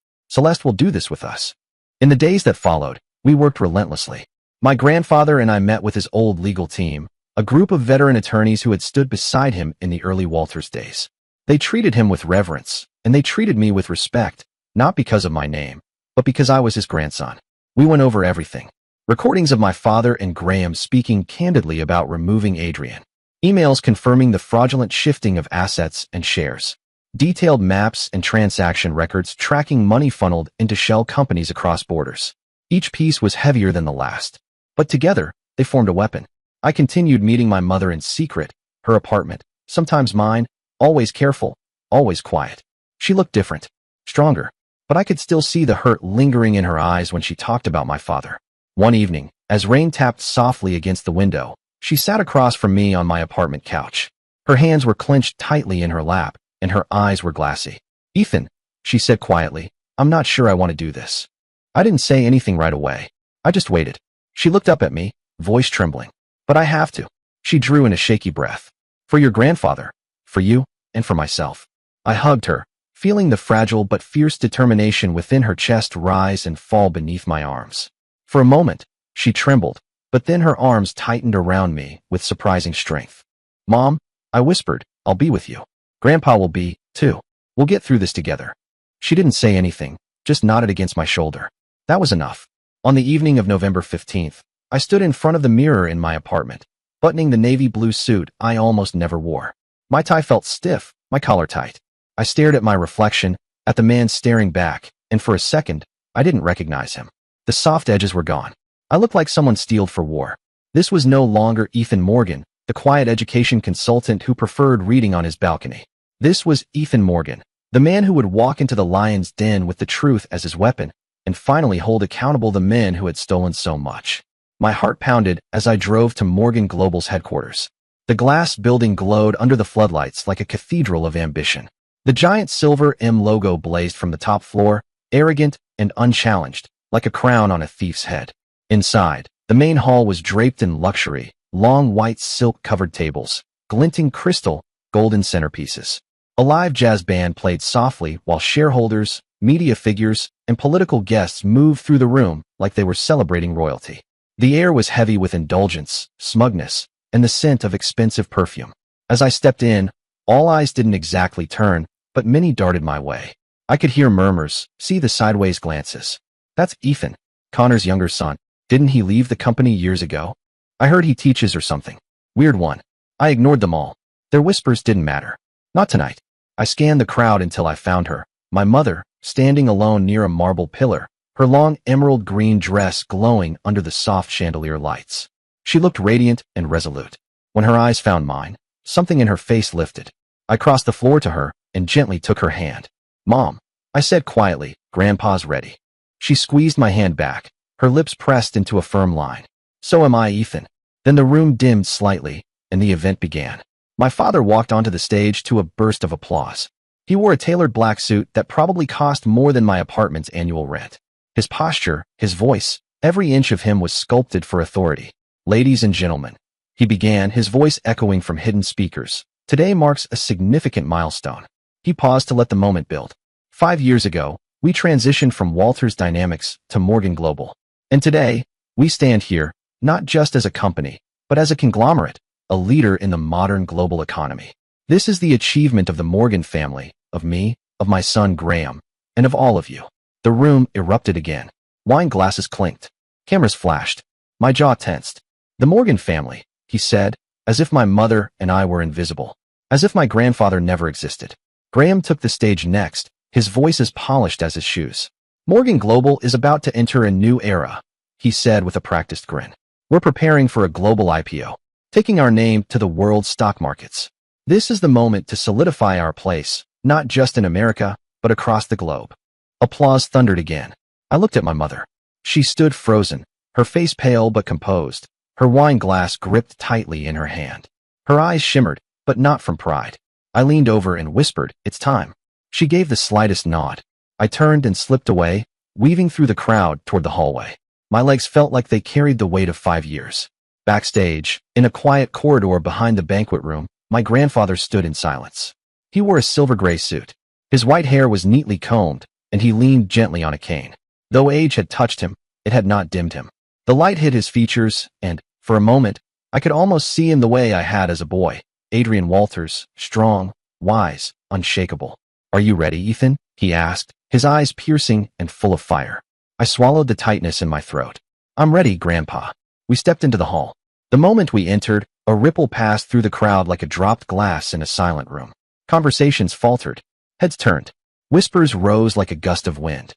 will do this with us. In the days that followed, we worked relentlessly. My grandfather and I met with his old legal team, a group of veteran attorneys who had stood beside him in the early Walters days. They treated him with reverence, and they treated me with respect, not because of my name, but because I was his grandson. We went over everything. Recordings of my father and Graham speaking candidly about removing Adrian. Emails confirming the fraudulent shifting of assets and shares. Detailed maps and transaction records tracking money funneled into shell companies across borders. Each piece was heavier than the last. But together, they formed a weapon. I continued meeting my mother in secret, her apartment, sometimes mine, always careful, always quiet. She looked different, stronger, but I could still see the hurt lingering in her eyes when she talked about my father. One evening, as rain tapped softly against the window, she sat across from me on my apartment couch. Her hands were clenched tightly in her lap, and her eyes were glassy. Ethan, she said quietly, I'm not sure I want to do this. I didn't say anything right away. I just waited. She looked up at me, voice trembling. But I have to. She drew in a shaky breath. For your grandfather, for you, and for myself. I hugged her, feeling the fragile but fierce determination within her chest rise and fall beneath my arms. For a moment, she trembled, but then her arms tightened around me with surprising strength. Mom, I whispered, I'll be with you. Grandpa will be, too. We'll get through this together. She didn't say anything, just nodded against my shoulder. That was enough. On the evening of November 15th, I stood in front of the mirror in my apartment, buttoning the navy blue suit I almost never wore. My tie felt stiff, my collar tight. I stared at my reflection, at the man staring back, and for a second, I didn't recognize him. The soft edges were gone. I looked like someone steeled for war. This was no longer Ethan Morgan, the quiet education consultant who preferred reading on his balcony. This was Ethan Morgan, the man who would walk into the lion's den with the truth as his weapon, and finally hold accountable the men who had stolen so much. My heart pounded as I drove to Morgan Global's headquarters. The glass building glowed under the floodlights like a cathedral of ambition. The giant silver M logo blazed from the top floor, arrogant and unchallenged, like a crown on a thief's head. Inside, the main hall was draped in luxury, long white silk-covered tables, glinting crystal, golden centerpieces. A live jazz band played softly while shareholders, media figures, and political guests moved through the room like they were celebrating royalty. The air was heavy with indulgence, smugness, and the scent of expensive perfume. As I stepped in, all eyes didn't exactly turn, but many darted my way. I could hear murmurs, see the sideways glances. That's Ethan, Connor's younger son. Didn't he leave the company years ago? I heard he teaches or something. Weird one. I ignored them all. Their whispers didn't matter. Not tonight. I scanned the crowd until I found her, my mother, standing alone near a marble pillar, her long emerald green dress glowing under the soft chandelier lights. She looked radiant and resolute. When her eyes found mine, something in her face lifted. I crossed the floor to her and gently took her hand. Mom, I said quietly, Grandpa's ready. She squeezed my hand back, her lips pressed into a firm line. So am I, Ethan. Then the room dimmed slightly, and the event began. My father walked onto the stage to a burst of applause. He wore a tailored black suit that probably cost more than my apartment's annual rent. His posture, his voice, Every inch of him was sculpted for authority. Ladies and gentlemen, he began, his voice echoing from hidden speakers. Today marks a significant milestone. He paused to let the moment build. 5 years ago, we transitioned from Walters Dynamics to Morgan Global. And today, we stand here, not just as a company, but as a conglomerate, a leader in the modern global economy. This is the achievement of the Morgan family, of me, of my son Graham, and of all of you. The room erupted again. Wine glasses clinked. Cameras flashed. My jaw tensed. The Morgan family, he said, as if my mother and I were invisible. As if my grandfather never existed. Graham took the stage next, his voice as polished as his shoes. Morgan Global is about to enter a new era, he said with a practiced grin. We're preparing for a global IPO, taking our name to the world's stock markets. This is the moment to solidify our place, not just in America, but across the globe. Applause thundered again. I looked at my mother. She stood frozen, her face pale but composed, her wine glass gripped tightly in her hand. Her eyes shimmered, but not from pride. I leaned over and whispered, "It's time." She gave the slightest nod. I turned and slipped away, weaving through the crowd toward the hallway. My legs felt like they carried the weight of 5 years. Backstage, in a quiet corridor behind the banquet room, my grandfather stood in silence. He wore a silver-gray suit. His white hair was neatly combed, and he leaned gently on a cane. Though age had touched him, it had not dimmed him. The light hit his features, and, for a moment, I could almost see him the way I had as a boy. Adrian Walters, strong, wise, unshakable. "Are you ready, Ethan?" he asked, his eyes piercing and full of fire. I swallowed the tightness in my throat. "I'm ready, Grandpa." We stepped into the hall. The moment we entered, a ripple passed through the crowd like a dropped glass in a silent room. Conversations faltered. Heads turned. Whispers rose like a gust of wind.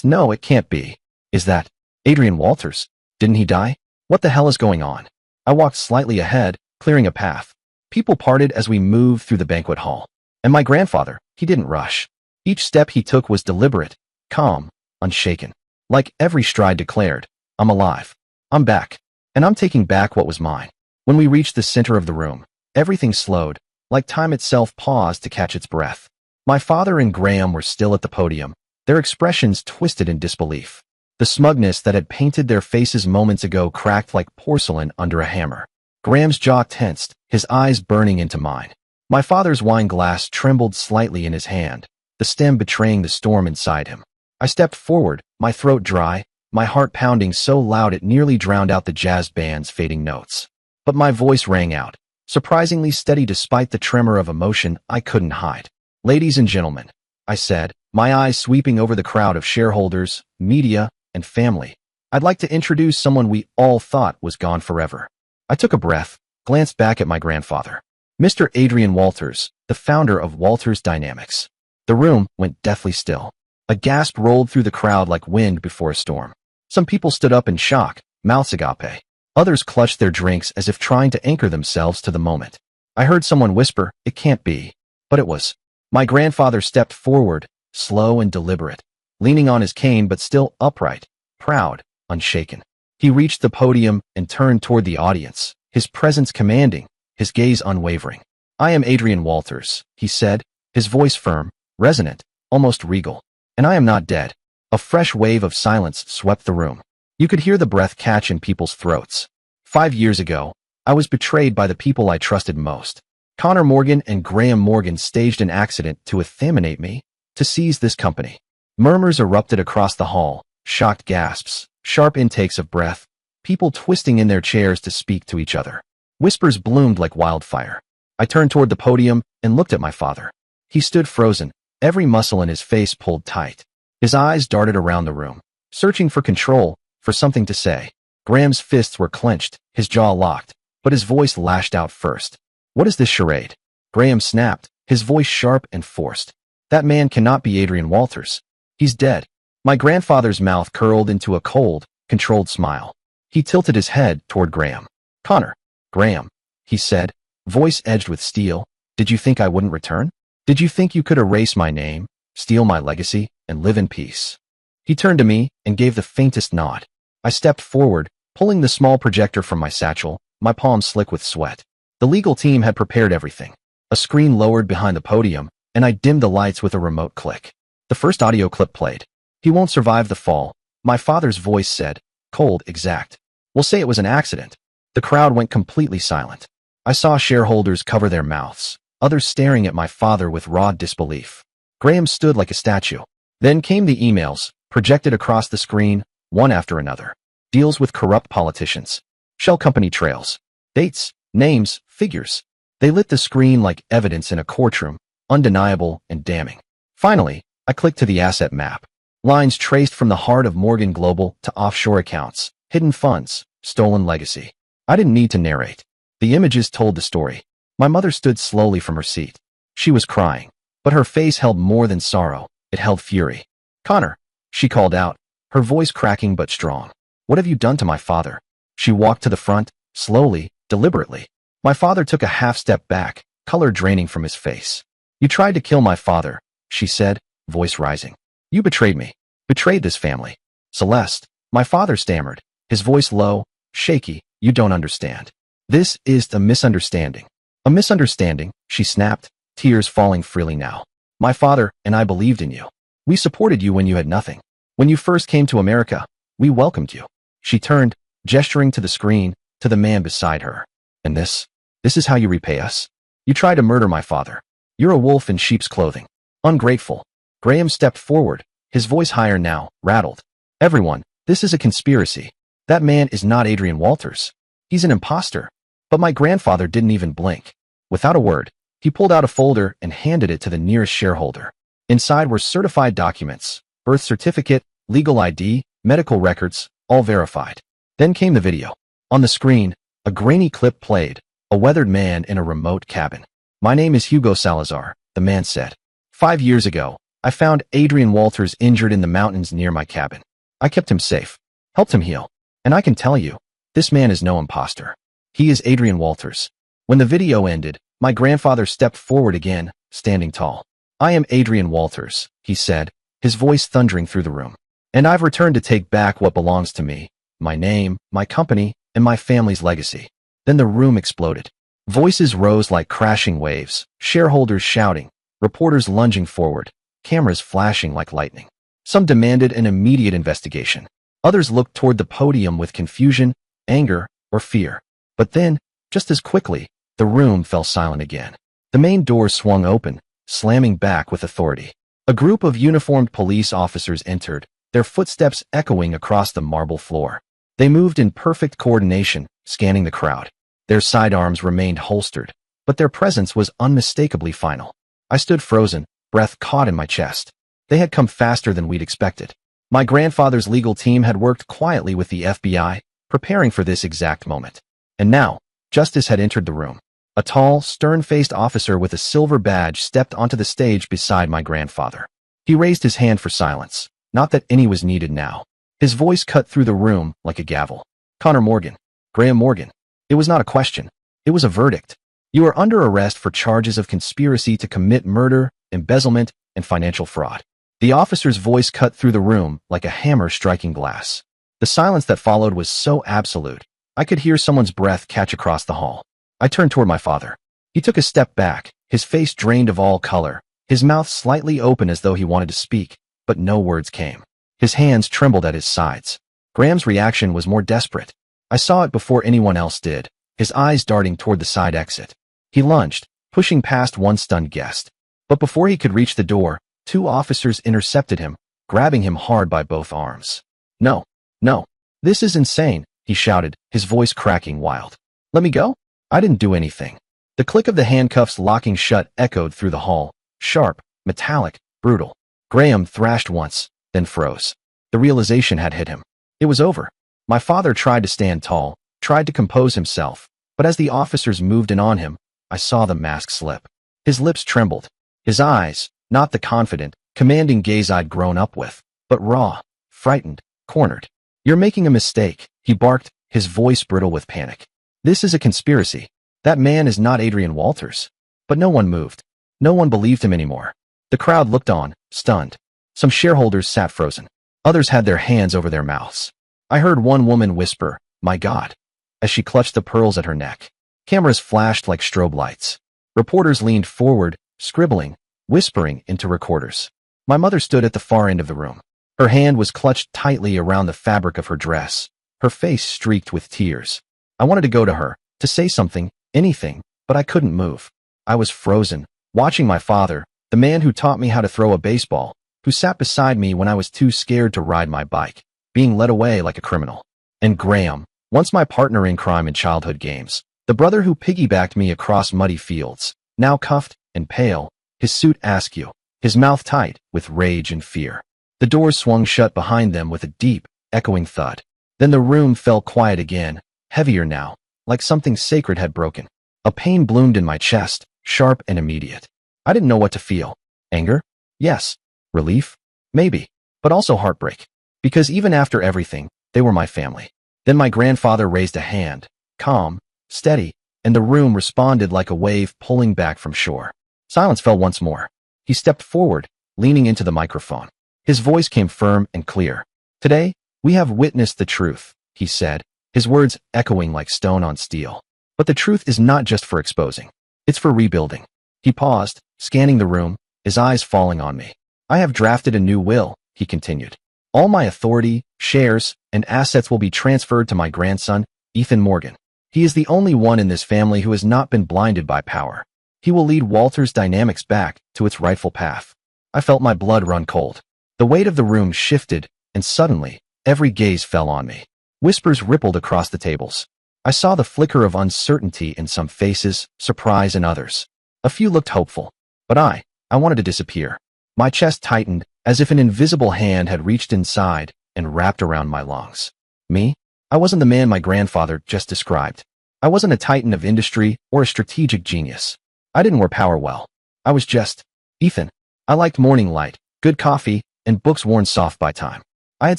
No, it can't be. Is that Adrian Walters? Didn't he die? What the hell is going on?" I walked slightly ahead, clearing a path. People parted as we moved through the banquet hall. And my grandfather, he didn't rush. Each step he took was deliberate, calm, unshaken. Like every stride declared, "I'm alive. I'm back. And I'm taking back what was mine." When we reached the center of the room, everything slowed, like time itself paused to catch its breath. My father and Graham were still at the podium, their expressions twisted in disbelief. The smugness that had painted their faces moments ago cracked like porcelain under a hammer. Graham's jaw tensed, his eyes burning into mine. My father's wine glass trembled slightly in his hand, the stem betraying the storm inside him. I stepped forward, my throat dry, my heart pounding so loud it nearly drowned out the jazz band's fading notes. But my voice rang out, surprisingly steady despite the tremor of emotion I couldn't hide. "Ladies and gentlemen," I said, my eyes sweeping over the crowd of shareholders, media, and family, "I'd like to introduce someone we all thought was gone forever." I took a breath, glanced back at my grandfather. Mr. Adrian Walters, the founder of Walters Dynamics. The room went deathly still. A gasp rolled through the crowd like wind before a storm. Some people stood up in shock, mouths agape. Others clutched their drinks as if trying to anchor themselves to the moment. I heard someone whisper, "It can't be." But it was. My grandfather stepped forward, slow and deliberate, leaning on his cane but still upright, proud, unshaken. He reached the podium and turned toward the audience, his presence commanding, his gaze unwavering. "I am Adrian Walters," he said, his voice firm, resonant, almost regal. "And I am not dead." A fresh wave of silence swept the room. You could hear the breath catch in people's throats. 5 years ago, I was betrayed by the people I trusted most. Connor Morgan and Graham Morgan staged an accident to effeminate me, to seize this company. Murmurs erupted across the hall, shocked gasps, sharp intakes of breath, people twisting in their chairs to speak to each other. Whispers bloomed like wildfire. I turned toward the podium and looked at my father. He stood frozen, every muscle in his face pulled tight. His eyes darted around the room, searching for control, for something to say. Graham's fists were clenched, his jaw locked, but his voice lashed out first. "What is this charade?" Graham snapped, his voice sharp and forced. "That man cannot be Adrian Walters. He's dead." My grandfather's mouth curled into a cold, controlled smile. He tilted his head toward Graham. "Connor." "Graham," he said, voice edged with steel, "did you think I wouldn't return? Did you think you could erase my name, steal my legacy, and live in peace?" He turned to me and gave the faintest nod. I stepped forward, pulling the small projector from my satchel, my palms slick with sweat. The legal team had prepared everything. A screen lowered behind the podium, and I dimmed the lights with a remote click. The first audio clip played. "He won't survive the fall," my father's voice said, Cold, exact. We'll say it was an accident. The crowd went completely silent. I saw shareholders cover their mouths, others staring at my father with raw disbelief. Graham stood like a statue. Then came the emails, projected across the screen, one after another. Deals with corrupt politicians. Shell company trails. Dates, names, figures. They lit the screen like evidence in a courtroom, undeniable and damning. Finally, I clicked to the asset map. Lines traced from the heart of Morgan Global to offshore accounts, hidden funds, stolen legacy. I didn't need to narrate. The images told the story. My mother stood slowly from her seat. She was crying, but her face held more than sorrow. It held fury. "Connor," she called out, her voice cracking but strong. "What have you done to my father?" She walked to the front, slowly, deliberately. My father took a half step back, color draining from his face. "You tried to kill my father," she said, voice rising. "You betrayed me. Betrayed this family." "Celeste," my father stammered, his voice low, shaky. "You don't understand. This is a misunderstanding." "A misunderstanding," she snapped, tears falling freely now. "My father and I believed in you. We supported you when you had nothing. When you first came to America, we welcomed you." She turned, gesturing to the screen, to the man beside her. "And this is how you repay us? You tried to murder my father. You're a wolf in sheep's clothing. Ungrateful." Graham stepped forward, his voice higher now, rattled. "Everyone, this is a conspiracy. That man is not Adrian Walters. He's an imposter." But my grandfather didn't even blink. Without a word, he pulled out a folder and handed it to the nearest shareholder. Inside were certified documents, birth certificate, legal ID, medical records, all verified. Then came the video. On the screen, a grainy clip played, a weathered man in a remote cabin. "My name is Hugo Salazar," the man said. 5 years ago, I found Adrian Walters injured in the mountains near my cabin. I kept him safe, helped him heal. And I can tell you, this man is no imposter. He is Adrian Walters." When the video ended, my grandfather stepped forward again, standing tall. "I am Adrian Walters," he said, his voice thundering through the room. "And I've returned to take back what belongs to me, my name, my company, and my family's legacy." Then the room exploded. Voices rose like crashing waves, shareholders shouting, reporters lunging forward, cameras flashing like lightning. Some demanded an immediate investigation. Others looked toward the podium with confusion, anger, or fear. But then, just as quickly, the room fell silent again. The main door swung open, slamming back with authority. A group of uniformed police officers entered, their footsteps echoing across the marble floor. They moved in perfect coordination, scanning the crowd. Their sidearms remained holstered, but their presence was unmistakably final. I stood frozen, breath caught in my chest. They had come faster than we'd expected. My grandfather's legal team had worked quietly with the FBI, preparing for this exact moment. And now, justice had entered the room. A tall, stern-faced officer with a silver badge stepped onto the stage beside my grandfather. He raised his hand for silence, not that any was needed now. His voice cut through the room like a gavel. "Connor Morgan. Graham Morgan." It was not a question. It was a verdict. "You are under arrest for charges of conspiracy to commit murder, embezzlement, and financial fraud." The officer's voice cut through the room like a hammer striking glass. The silence that followed was so absolute, I could hear someone's breath catch across the hall. I turned toward my father. He took a step back, his face drained of all color, his mouth slightly open as though he wanted to speak, but no words came. His hands trembled at his sides. Graham's reaction was more desperate. I saw it before anyone else did, his eyes darting toward the side exit. He lunged, pushing past one stunned guest. But before he could reach the door, 2 officers intercepted him, grabbing him hard by both arms. "No, no, this is insane," he shouted, his voice cracking wild. "Let me go? I didn't do anything." The click of the handcuffs locking shut echoed through the hall, sharp, metallic, brutal. Graham thrashed once, then froze. The realization had hit him. It was over. My father tried to stand tall, tried to compose himself, but as the officers moved in on him, I saw the mask slip. His lips trembled. His eyes, not the confident, commanding gaze I'd grown up with, but raw, frightened, cornered. "You're making a mistake," he barked, his voice brittle with panic. "This is a conspiracy. That man is not Adrian Walters." But no one moved. No one believed him anymore. The crowd looked on, stunned. Some shareholders sat frozen. Others had their hands over their mouths. I heard one woman whisper, "My God," as she clutched the pearls at her neck. Cameras flashed like strobe lights. Reporters leaned forward, scribbling, whispering into recorders. My mother stood at the far end of the room. Her hand was clutched tightly around the fabric of her dress, her face streaked with tears. I wanted to go to her, to say something, anything, but I couldn't move. I was frozen, watching my father, the man who taught me how to throw a baseball, who sat beside me when I was too scared to ride my bike, being led away like a criminal. And Graham, once my partner in crime in childhood games, the brother who piggybacked me across muddy fields, now cuffed and pale, his suit askew, his mouth tight with rage and fear. The doors swung shut behind them with a deep, echoing thud. Then the room fell quiet again, heavier now, like something sacred had broken. A pain bloomed in my chest, sharp and immediate. I didn't know what to feel. Anger? Yes. Relief? Maybe. But also heartbreak. Because even after everything, they were my family. Then my grandfather raised a hand, calm, steady, and the room responded like a wave pulling back from shore. Silence fell once more. He stepped forward, leaning into the microphone. His voice came firm and clear. Today, we have witnessed the truth, he said, his words echoing like stone on steel. But the truth is not just for exposing. It's for rebuilding. He paused, scanning the room, his eyes falling on me. I have drafted a new will, he continued. All my authority, shares, and assets will be transferred to my grandson, Ethan Morgan. He is the only one in this family who has not been blinded by power. He will lead Walters Dynamics back to its rightful path. I felt my blood run cold. The weight of the room shifted, and suddenly, every gaze fell on me. Whispers rippled across the tables. I saw the flicker of uncertainty in some faces, surprise in others. A few looked hopeful. But I wanted to disappear. My chest tightened, as if an invisible hand had reached inside and wrapped around my lungs. Me? I wasn't the man my grandfather just described. I wasn't a titan of industry or a strategic genius. I didn't wear power well. I was just Ethan. I liked morning light, good coffee, and books worn soft by time. I had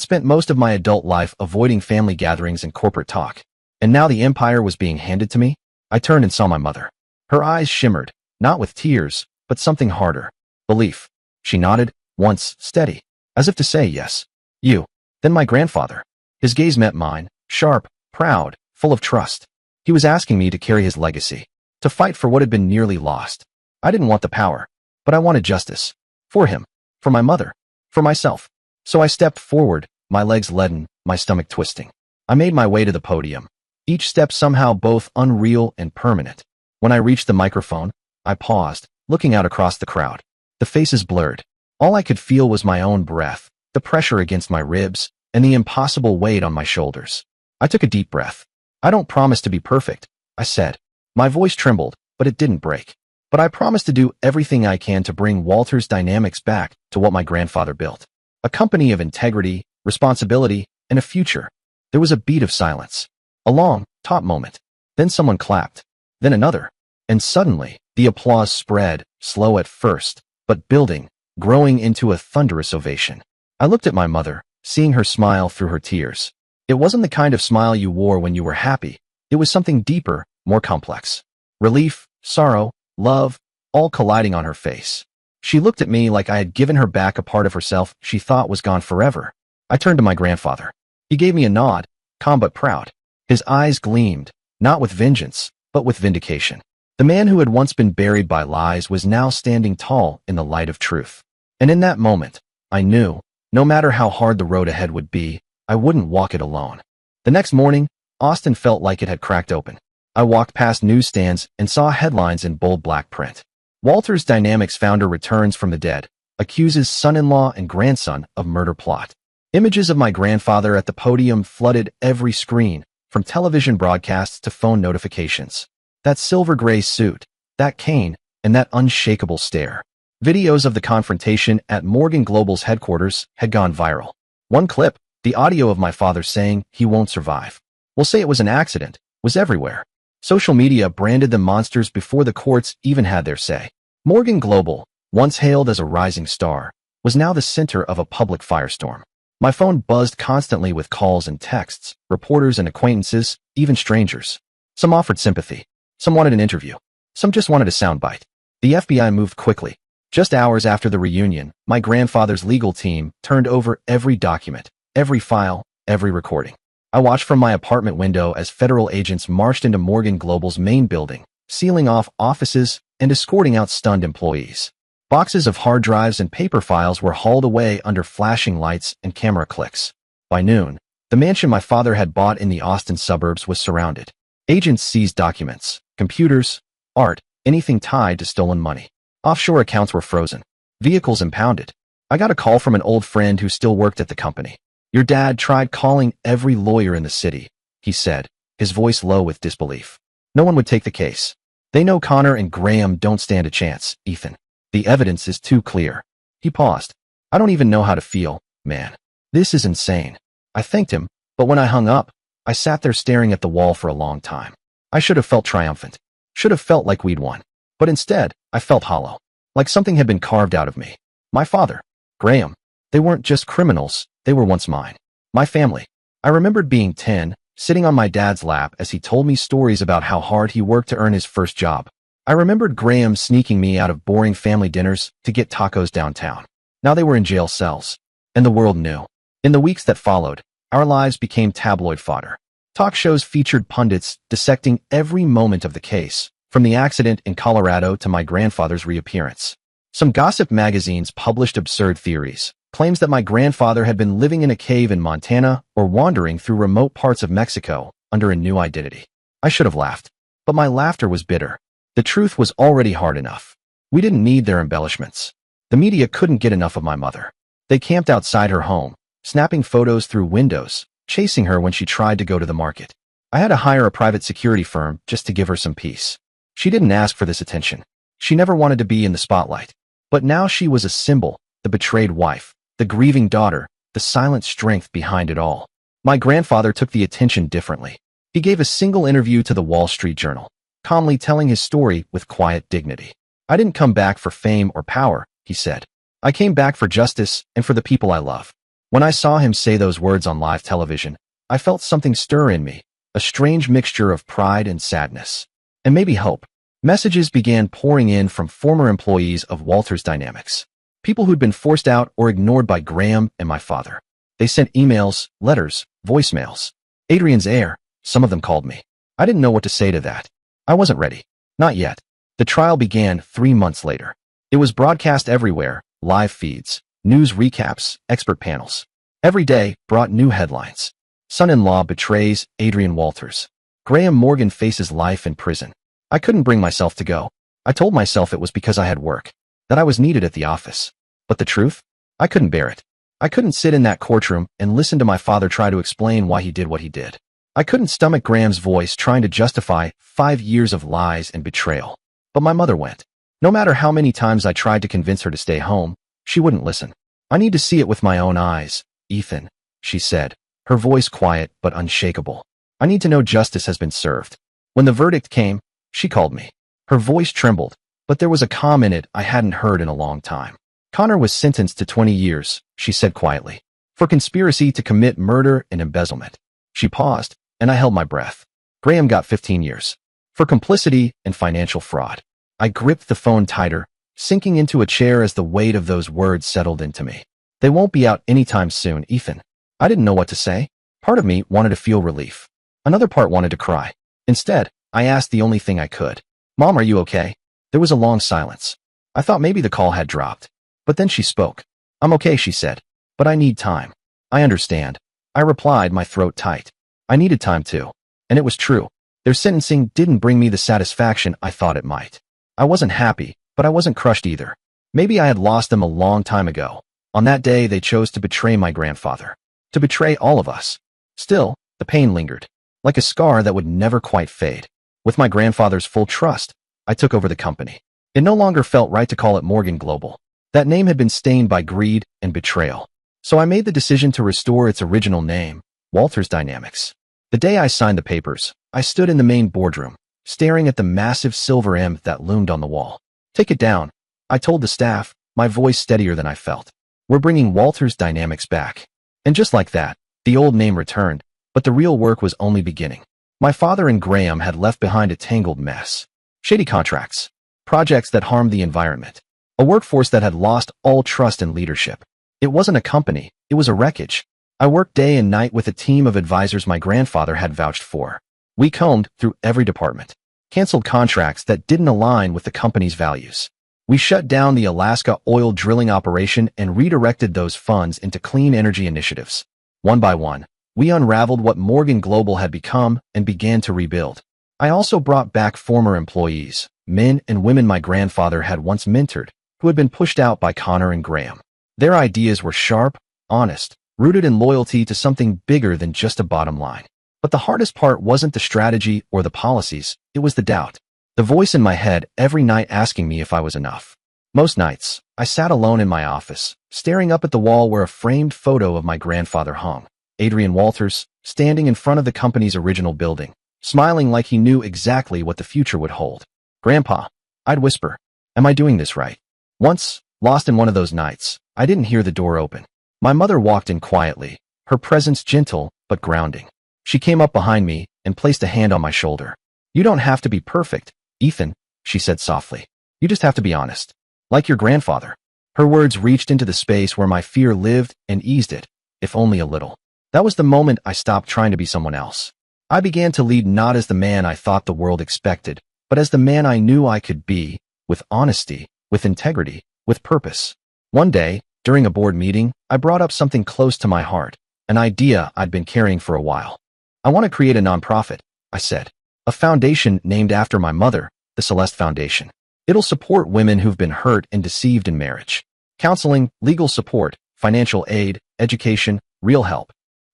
spent most of my adult life avoiding family gatherings and corporate talk. And now the empire was being handed to me? I turned and saw my mother. Her eyes shimmered, not with tears, but something harder. Belief. She nodded, once steady, as if to say yes. You. Then my grandfather. His gaze met mine, sharp, proud, full of trust. He was asking me to carry his legacy, to fight for what had been nearly lost. I didn't want the power, but I wanted justice. For him, for my mother, for myself. So I stepped forward, my legs leaden, my stomach twisting. I made my way to the podium, each step somehow both unreal and permanent. When I reached the microphone, I paused, looking out across the crowd. The faces blurred. All I could feel was my own breath, the pressure against my ribs, and the impossible weight on my shoulders. I took a deep breath. I don't promise to be perfect, I said. My voice trembled, but it didn't break. But I promise to do everything I can to bring Walters Dynamics back to what my grandfather built. A company of integrity, responsibility, and a future. There was a beat of silence. A long, taut moment. Then someone clapped. Then another. And suddenly, the applause spread, slow at first, but building, growing into a thunderous ovation. I looked at my mother, seeing her smile through her tears. It wasn't the kind of smile you wore when you were happy. It was something deeper, more complex. Relief, sorrow, love, all colliding on her face. She looked at me like I had given her back a part of herself she thought was gone forever. I turned to my grandfather. He gave me a nod, calm but proud. His eyes gleamed, not with vengeance, but with vindication. The man who had once been buried by lies was now standing tall in the light of truth. And in that moment, I knew, no matter how hard the road ahead would be, I wouldn't walk it alone. The next morning, Austin felt like it had cracked open. I walked past newsstands and saw headlines in bold black print. Walters Dynamics founder returns from the dead, accuses son-in-law and grandson of murder plot. Images of my grandfather at the podium flooded every screen, from television broadcasts to phone notifications. That silver-gray suit, that cane, and that unshakable stare. Videos of the confrontation at Morgan Global's headquarters had gone viral. One clip, the audio of my father saying he won't survive. We'll say it was an accident, was everywhere. Social media branded them monsters before the courts even had their say. Morgan Global, once hailed as a rising star, was now the center of a public firestorm. My phone buzzed constantly with calls and texts, reporters and acquaintances, even strangers. Some offered sympathy. Some wanted an interview. Some just wanted a soundbite. The FBI moved quickly. Just hours after the reunion, my grandfather's legal team turned over every document, every file, every recording. I watched from my apartment window as federal agents marched into Morgan Global's main building, sealing off offices and escorting out stunned employees. Boxes of hard drives and paper files were hauled away under flashing lights and camera clicks. By noon, The mansion my father had bought in the Austin suburbs was surrounded. Agents seized documents, computers, art, anything tied to stolen money. Offshore accounts were frozen. Vehicles impounded. I got a call from an old friend who still worked at the company. "Your dad tried calling every lawyer in the city," he said, his voice low with disbelief. "No one would take the case. They know Connor and Graham don't stand a chance, Ethan. The evidence is too clear." He paused. "I don't even know how to feel, man. This is insane." I thanked him, but when I hung up, I sat there staring at the wall for a long time. I should have felt triumphant. Should have felt like we'd won. But instead, I felt hollow. Like something had been carved out of me. My father, Graham, they weren't just criminals, they were once mine. My family. I remembered being 10, sitting on my dad's lap as he told me stories about how hard he worked to earn his first job. I remembered Graham sneaking me out of boring family dinners to get tacos downtown. Now they were in jail cells. And the world knew. In the weeks that followed, our lives became tabloid fodder. Talk shows featured pundits dissecting every moment of the case, from the accident in Colorado to my grandfather's reappearance. Some gossip magazines published absurd theories, claims that my grandfather had been living in a cave in Montana or wandering through remote parts of Mexico under a new identity. I should have laughed, but my laughter was bitter. The truth was already hard enough. We didn't need their embellishments. The media couldn't get enough of my mother. They camped outside her home, snapping photos through windows, chasing her when she tried to go to the market. I had to hire a private security firm just to give her some peace. She didn't ask for this attention. She never wanted to be in the spotlight. But now she was a symbol, the betrayed wife, the grieving daughter, the silent strength behind it all. My grandfather took the attention differently. He gave a single interview to the Wall Street Journal, calmly telling his story with quiet dignity. "I didn't come back for fame or power," he said. "I came back for justice and for the people I love." When I saw him say those words on live television, I felt something stir in me, a strange mixture of pride and sadness. And maybe hope. Messages began pouring in from former employees of Walters Dynamics. People who'd been forced out or ignored by Graham and my father. They sent emails, letters, voicemails. "Adrian's heir," some of them called me. I didn't know what to say to that. I wasn't ready. Not yet. The trial began 3 months later. It was broadcast everywhere, live feeds, news recaps, expert panels. Every day brought new headlines. Son-in-law betrays Adrian Walters. Graham Morgan faces life in prison. I couldn't bring myself to go. I told myself it was because I had work, that I was needed at the office. But the truth? I couldn't bear it. I couldn't sit in that courtroom and listen to my father try to explain why he did what he did. I couldn't stomach Graham's voice trying to justify 5 years of lies and betrayal. But my mother went. No matter how many times I tried to convince her to stay home, she wouldn't listen. "I need to see it with my own eyes, Ethan," she said, her voice quiet but unshakable. "I need to know justice has been served." When the verdict came, she called me. Her voice trembled, but there was a calm in it I hadn't heard in a long time. "Connor was sentenced to 20 years, she said quietly, "for conspiracy to commit murder and embezzlement." She paused, and I held my breath. "Graham got 15 years. For complicity and financial fraud." I gripped the phone tighter, sinking into a chair as the weight of those words settled into me. "They won't be out anytime soon, Ethan." I didn't know what to say. Part of me wanted to feel relief. Another part wanted to cry. Instead, I asked the only thing I could. "Mom, are you okay?" There was a long silence. I thought maybe the call had dropped. But then she spoke. "I'm okay," she said. "But I need time." "I understand." I replied, my throat tight. I needed time too. And it was true. Their sentencing didn't bring me the satisfaction I thought it might. I wasn't happy, but I wasn't crushed either. Maybe I had lost them a long time ago. On that day, they chose to betray my grandfather. To betray all of us. Still, the pain lingered, like a scar that would never quite fade. With my grandfather's full trust, I took over the company. It no longer felt right to call it Morgan Global. That name had been stained by greed and betrayal. So I made the decision to restore its original name, Walters Dynamics. The day I signed the papers, I stood in the main boardroom, staring at the massive silver M that loomed on the wall. "Take it down," I told the staff, my voice steadier than I felt. "We're bringing Walters Dynamics back." And just like that, the old name returned, but the real work was only beginning. My father and Graham had left behind a tangled mess. Shady contracts, projects that harmed the environment, a workforce that had lost all trust in leadership. It wasn't a company, it was a wreckage. I worked day and night with a team of advisors my grandfather had vouched for. We combed through every department, canceled contracts that didn't align with the company's values. We shut down the Alaska oil drilling operation and redirected those funds into clean energy initiatives. One by one, We unraveled what Morgan Global had become and began to rebuild. I also brought back former employees, men and women my grandfather had once mentored, who had been pushed out by Connor and Graham. Their ideas were sharp, honest, rooted in loyalty to something bigger than just a bottom line. But the hardest part wasn't the strategy or the policies, it was the doubt. The voice in my head every night asking me if I was enough. Most nights, I sat alone in my office, staring up at the wall where a framed photo of my grandfather hung. Adrian Walters, standing in front of the company's original building, smiling like he knew exactly what the future would hold. "Grandpa," I'd whisper, "am I doing this right?" Once, lost in one of those nights, I didn't hear the door open. My mother walked in quietly, her presence gentle but grounding. She came up behind me and placed a hand on my shoulder. "You don't have to be perfect, Ethan," she said softly. "You just have to be honest. Like your grandfather." Her words reached into the space where my fear lived and eased it, if only a little. That was the moment I stopped trying to be someone else. I began to lead not as the man I thought the world expected, but as the man I knew I could be, with honesty, with integrity, with purpose. One day, during a board meeting, I brought up something close to my heart, an idea I'd been carrying for a while. "I want to create a nonprofit," I said. "A foundation named after my mother, the Celeste Foundation. It'll support women who've been hurt and deceived in marriage. Counseling, legal support, financial aid, education, real help."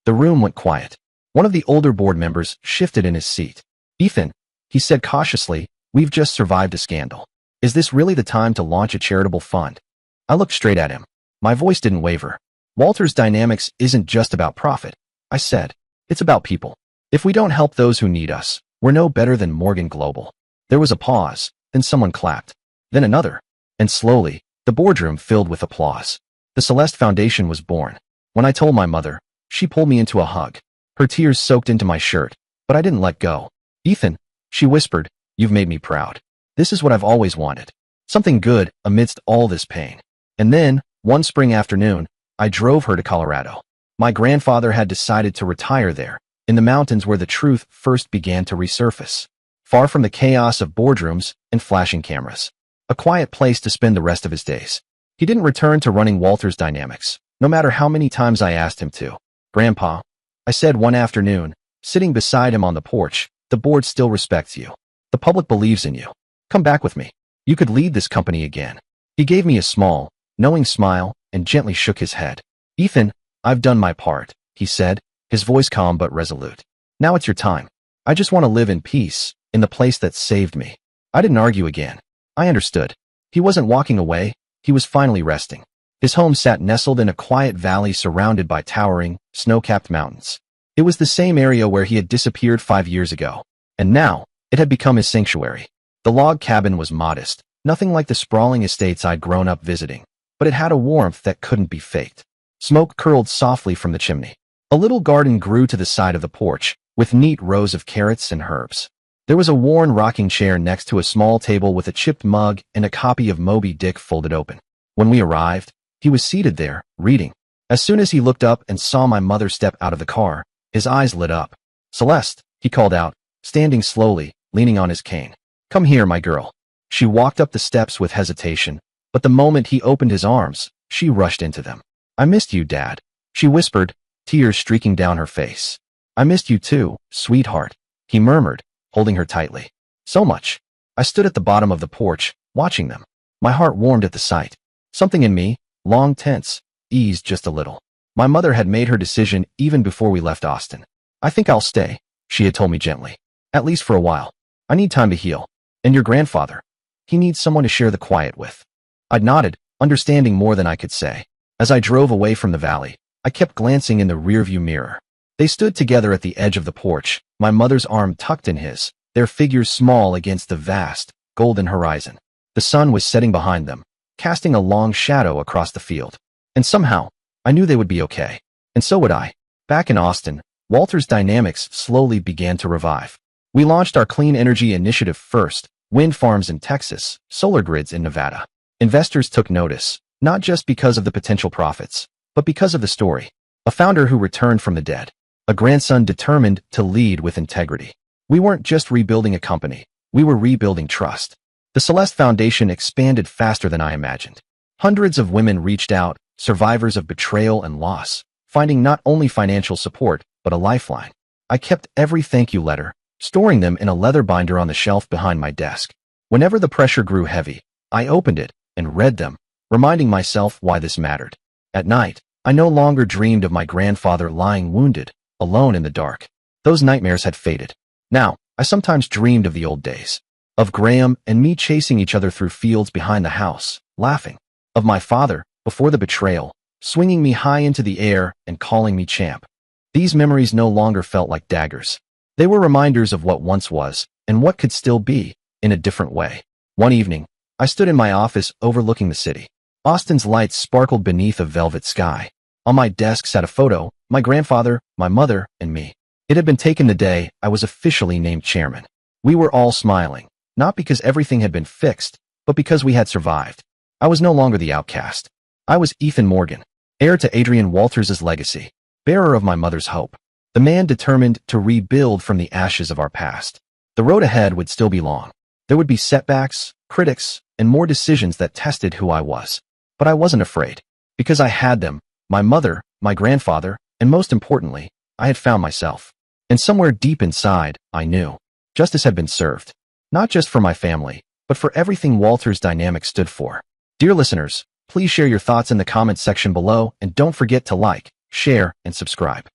The room went quiet. One of the older board members shifted in his seat. "Ethan," he said cautiously, "we've just survived a scandal. Is this really the time to launch a charitable fund?" I looked straight at him. My voice didn't waver. "Walters Dynamics isn't just about profit," I said. "It's about people. If we don't help those who need us, we're no better than Morgan Global." There was a pause, then someone clapped. Then another. And slowly, the boardroom filled with applause. The Celeste Foundation was born. When I told my mother, she pulled me into a hug. Her tears soaked into my shirt, but I didn't let go. "Ethan," she whispered, "you've made me proud. This is what I've always wanted. Something good amidst all this pain." And then, one spring afternoon, I drove her to Colorado. My grandfather had decided to retire there, in the mountains where the truth first began to resurface. Far from the chaos of boardrooms and flashing cameras. A quiet place to spend the rest of his days. He didn't return to running Walters Dynamics, no matter how many times I asked him to. "Grandpa," I said one afternoon, sitting beside him on the porch, "the board still respects you. The public believes in you. Come back with me. You could lead this company again." He gave me a small, knowing smile and gently shook his head. "Ethan, I've done my part," he said, his voice calm but resolute. "Now it's your time. I just want to live in peace, in the place that saved me." I didn't argue again. I understood. He wasn't walking away, he was finally resting. His home sat nestled in a quiet valley surrounded by towering, snow-capped mountains. It was the same area where he had disappeared 5 years ago. And now, it had become his sanctuary. The log cabin was modest, nothing like the sprawling estates I'd grown up visiting, but it had a warmth that couldn't be faked. Smoke curled softly from the chimney. A little garden grew to the side of the porch, with neat rows of carrots and herbs. There was a worn rocking chair next to a small table with a chipped mug and a copy of Moby Dick folded open. When we arrived, he was seated there, reading. As soon as he looked up and saw my mother step out of the car, his eyes lit up. "Celeste," he called out, standing slowly, leaning on his cane. "Come here, my girl." She walked up the steps with hesitation, but the moment he opened his arms, she rushed into them. "I missed you, Dad," she whispered, tears streaking down her face. "I missed you too, sweetheart," he murmured, holding her tightly. "So much." I stood at the bottom of the porch, watching them. My heart warmed at the sight. Something in me, long tense, eased just a little. My mother had made her decision even before we left Austin. "I think I'll stay," she had told me gently. "At least for a while. I need time to heal. And your grandfather, he needs someone to share the quiet with." I'd nodded, understanding more than I could say. As I drove away from the valley, I kept glancing in the rearview mirror. They stood together at the edge of the porch, my mother's arm tucked in his, their figures small against the vast, golden horizon. The sun was setting behind them, casting a long shadow across the field. And somehow, I knew they would be okay. And so would I. Back in Austin, Walters Dynamics slowly began to revive. We launched our clean energy initiative first, wind farms in Texas, solar grids in Nevada. Investors took notice, not just because of the potential profits, but because of the story. A founder who returned from the dead. A grandson determined to lead with integrity. We weren't just rebuilding a company, we were rebuilding trust. The Celeste Foundation expanded faster than I imagined. Hundreds of women reached out, survivors of betrayal and loss, finding not only financial support, but a lifeline. I kept every thank you letter, storing them in a leather binder on the shelf behind my desk. Whenever the pressure grew heavy, I opened it and read them, reminding myself why this mattered. At night, I no longer dreamed of my grandfather lying wounded, alone in the dark. Those nightmares had faded. Now, I sometimes dreamed of the old days. Of Graham and me chasing each other through fields behind the house, laughing. Of my father, before the betrayal, swinging me high into the air and calling me champ. These memories no longer felt like daggers. They were reminders of what once was, and what could still be, in a different way. One evening, I stood in my office overlooking the city. Austin's lights sparkled beneath a velvet sky. On my desk sat a photo, my grandfather, my mother, and me. It had been taken the day I was officially named chairman. We were all smiling, not because everything had been fixed, but because we had survived. I was no longer the outcast. I was Ethan Morgan, heir to Adrian Walters' legacy, bearer of my mother's hope, the man determined to rebuild from the ashes of our past. The road ahead would still be long. There would be setbacks, critics, and more decisions that tested who I was. But I wasn't afraid, because I had them, my mother, my grandfather, and most importantly, I had found myself. And somewhere deep inside, I knew. Justice had been served. Not just for my family, but for everything Walters Dynamic stood for. Dear listeners, please share your thoughts in the comments section below and don't forget to like, share, and subscribe.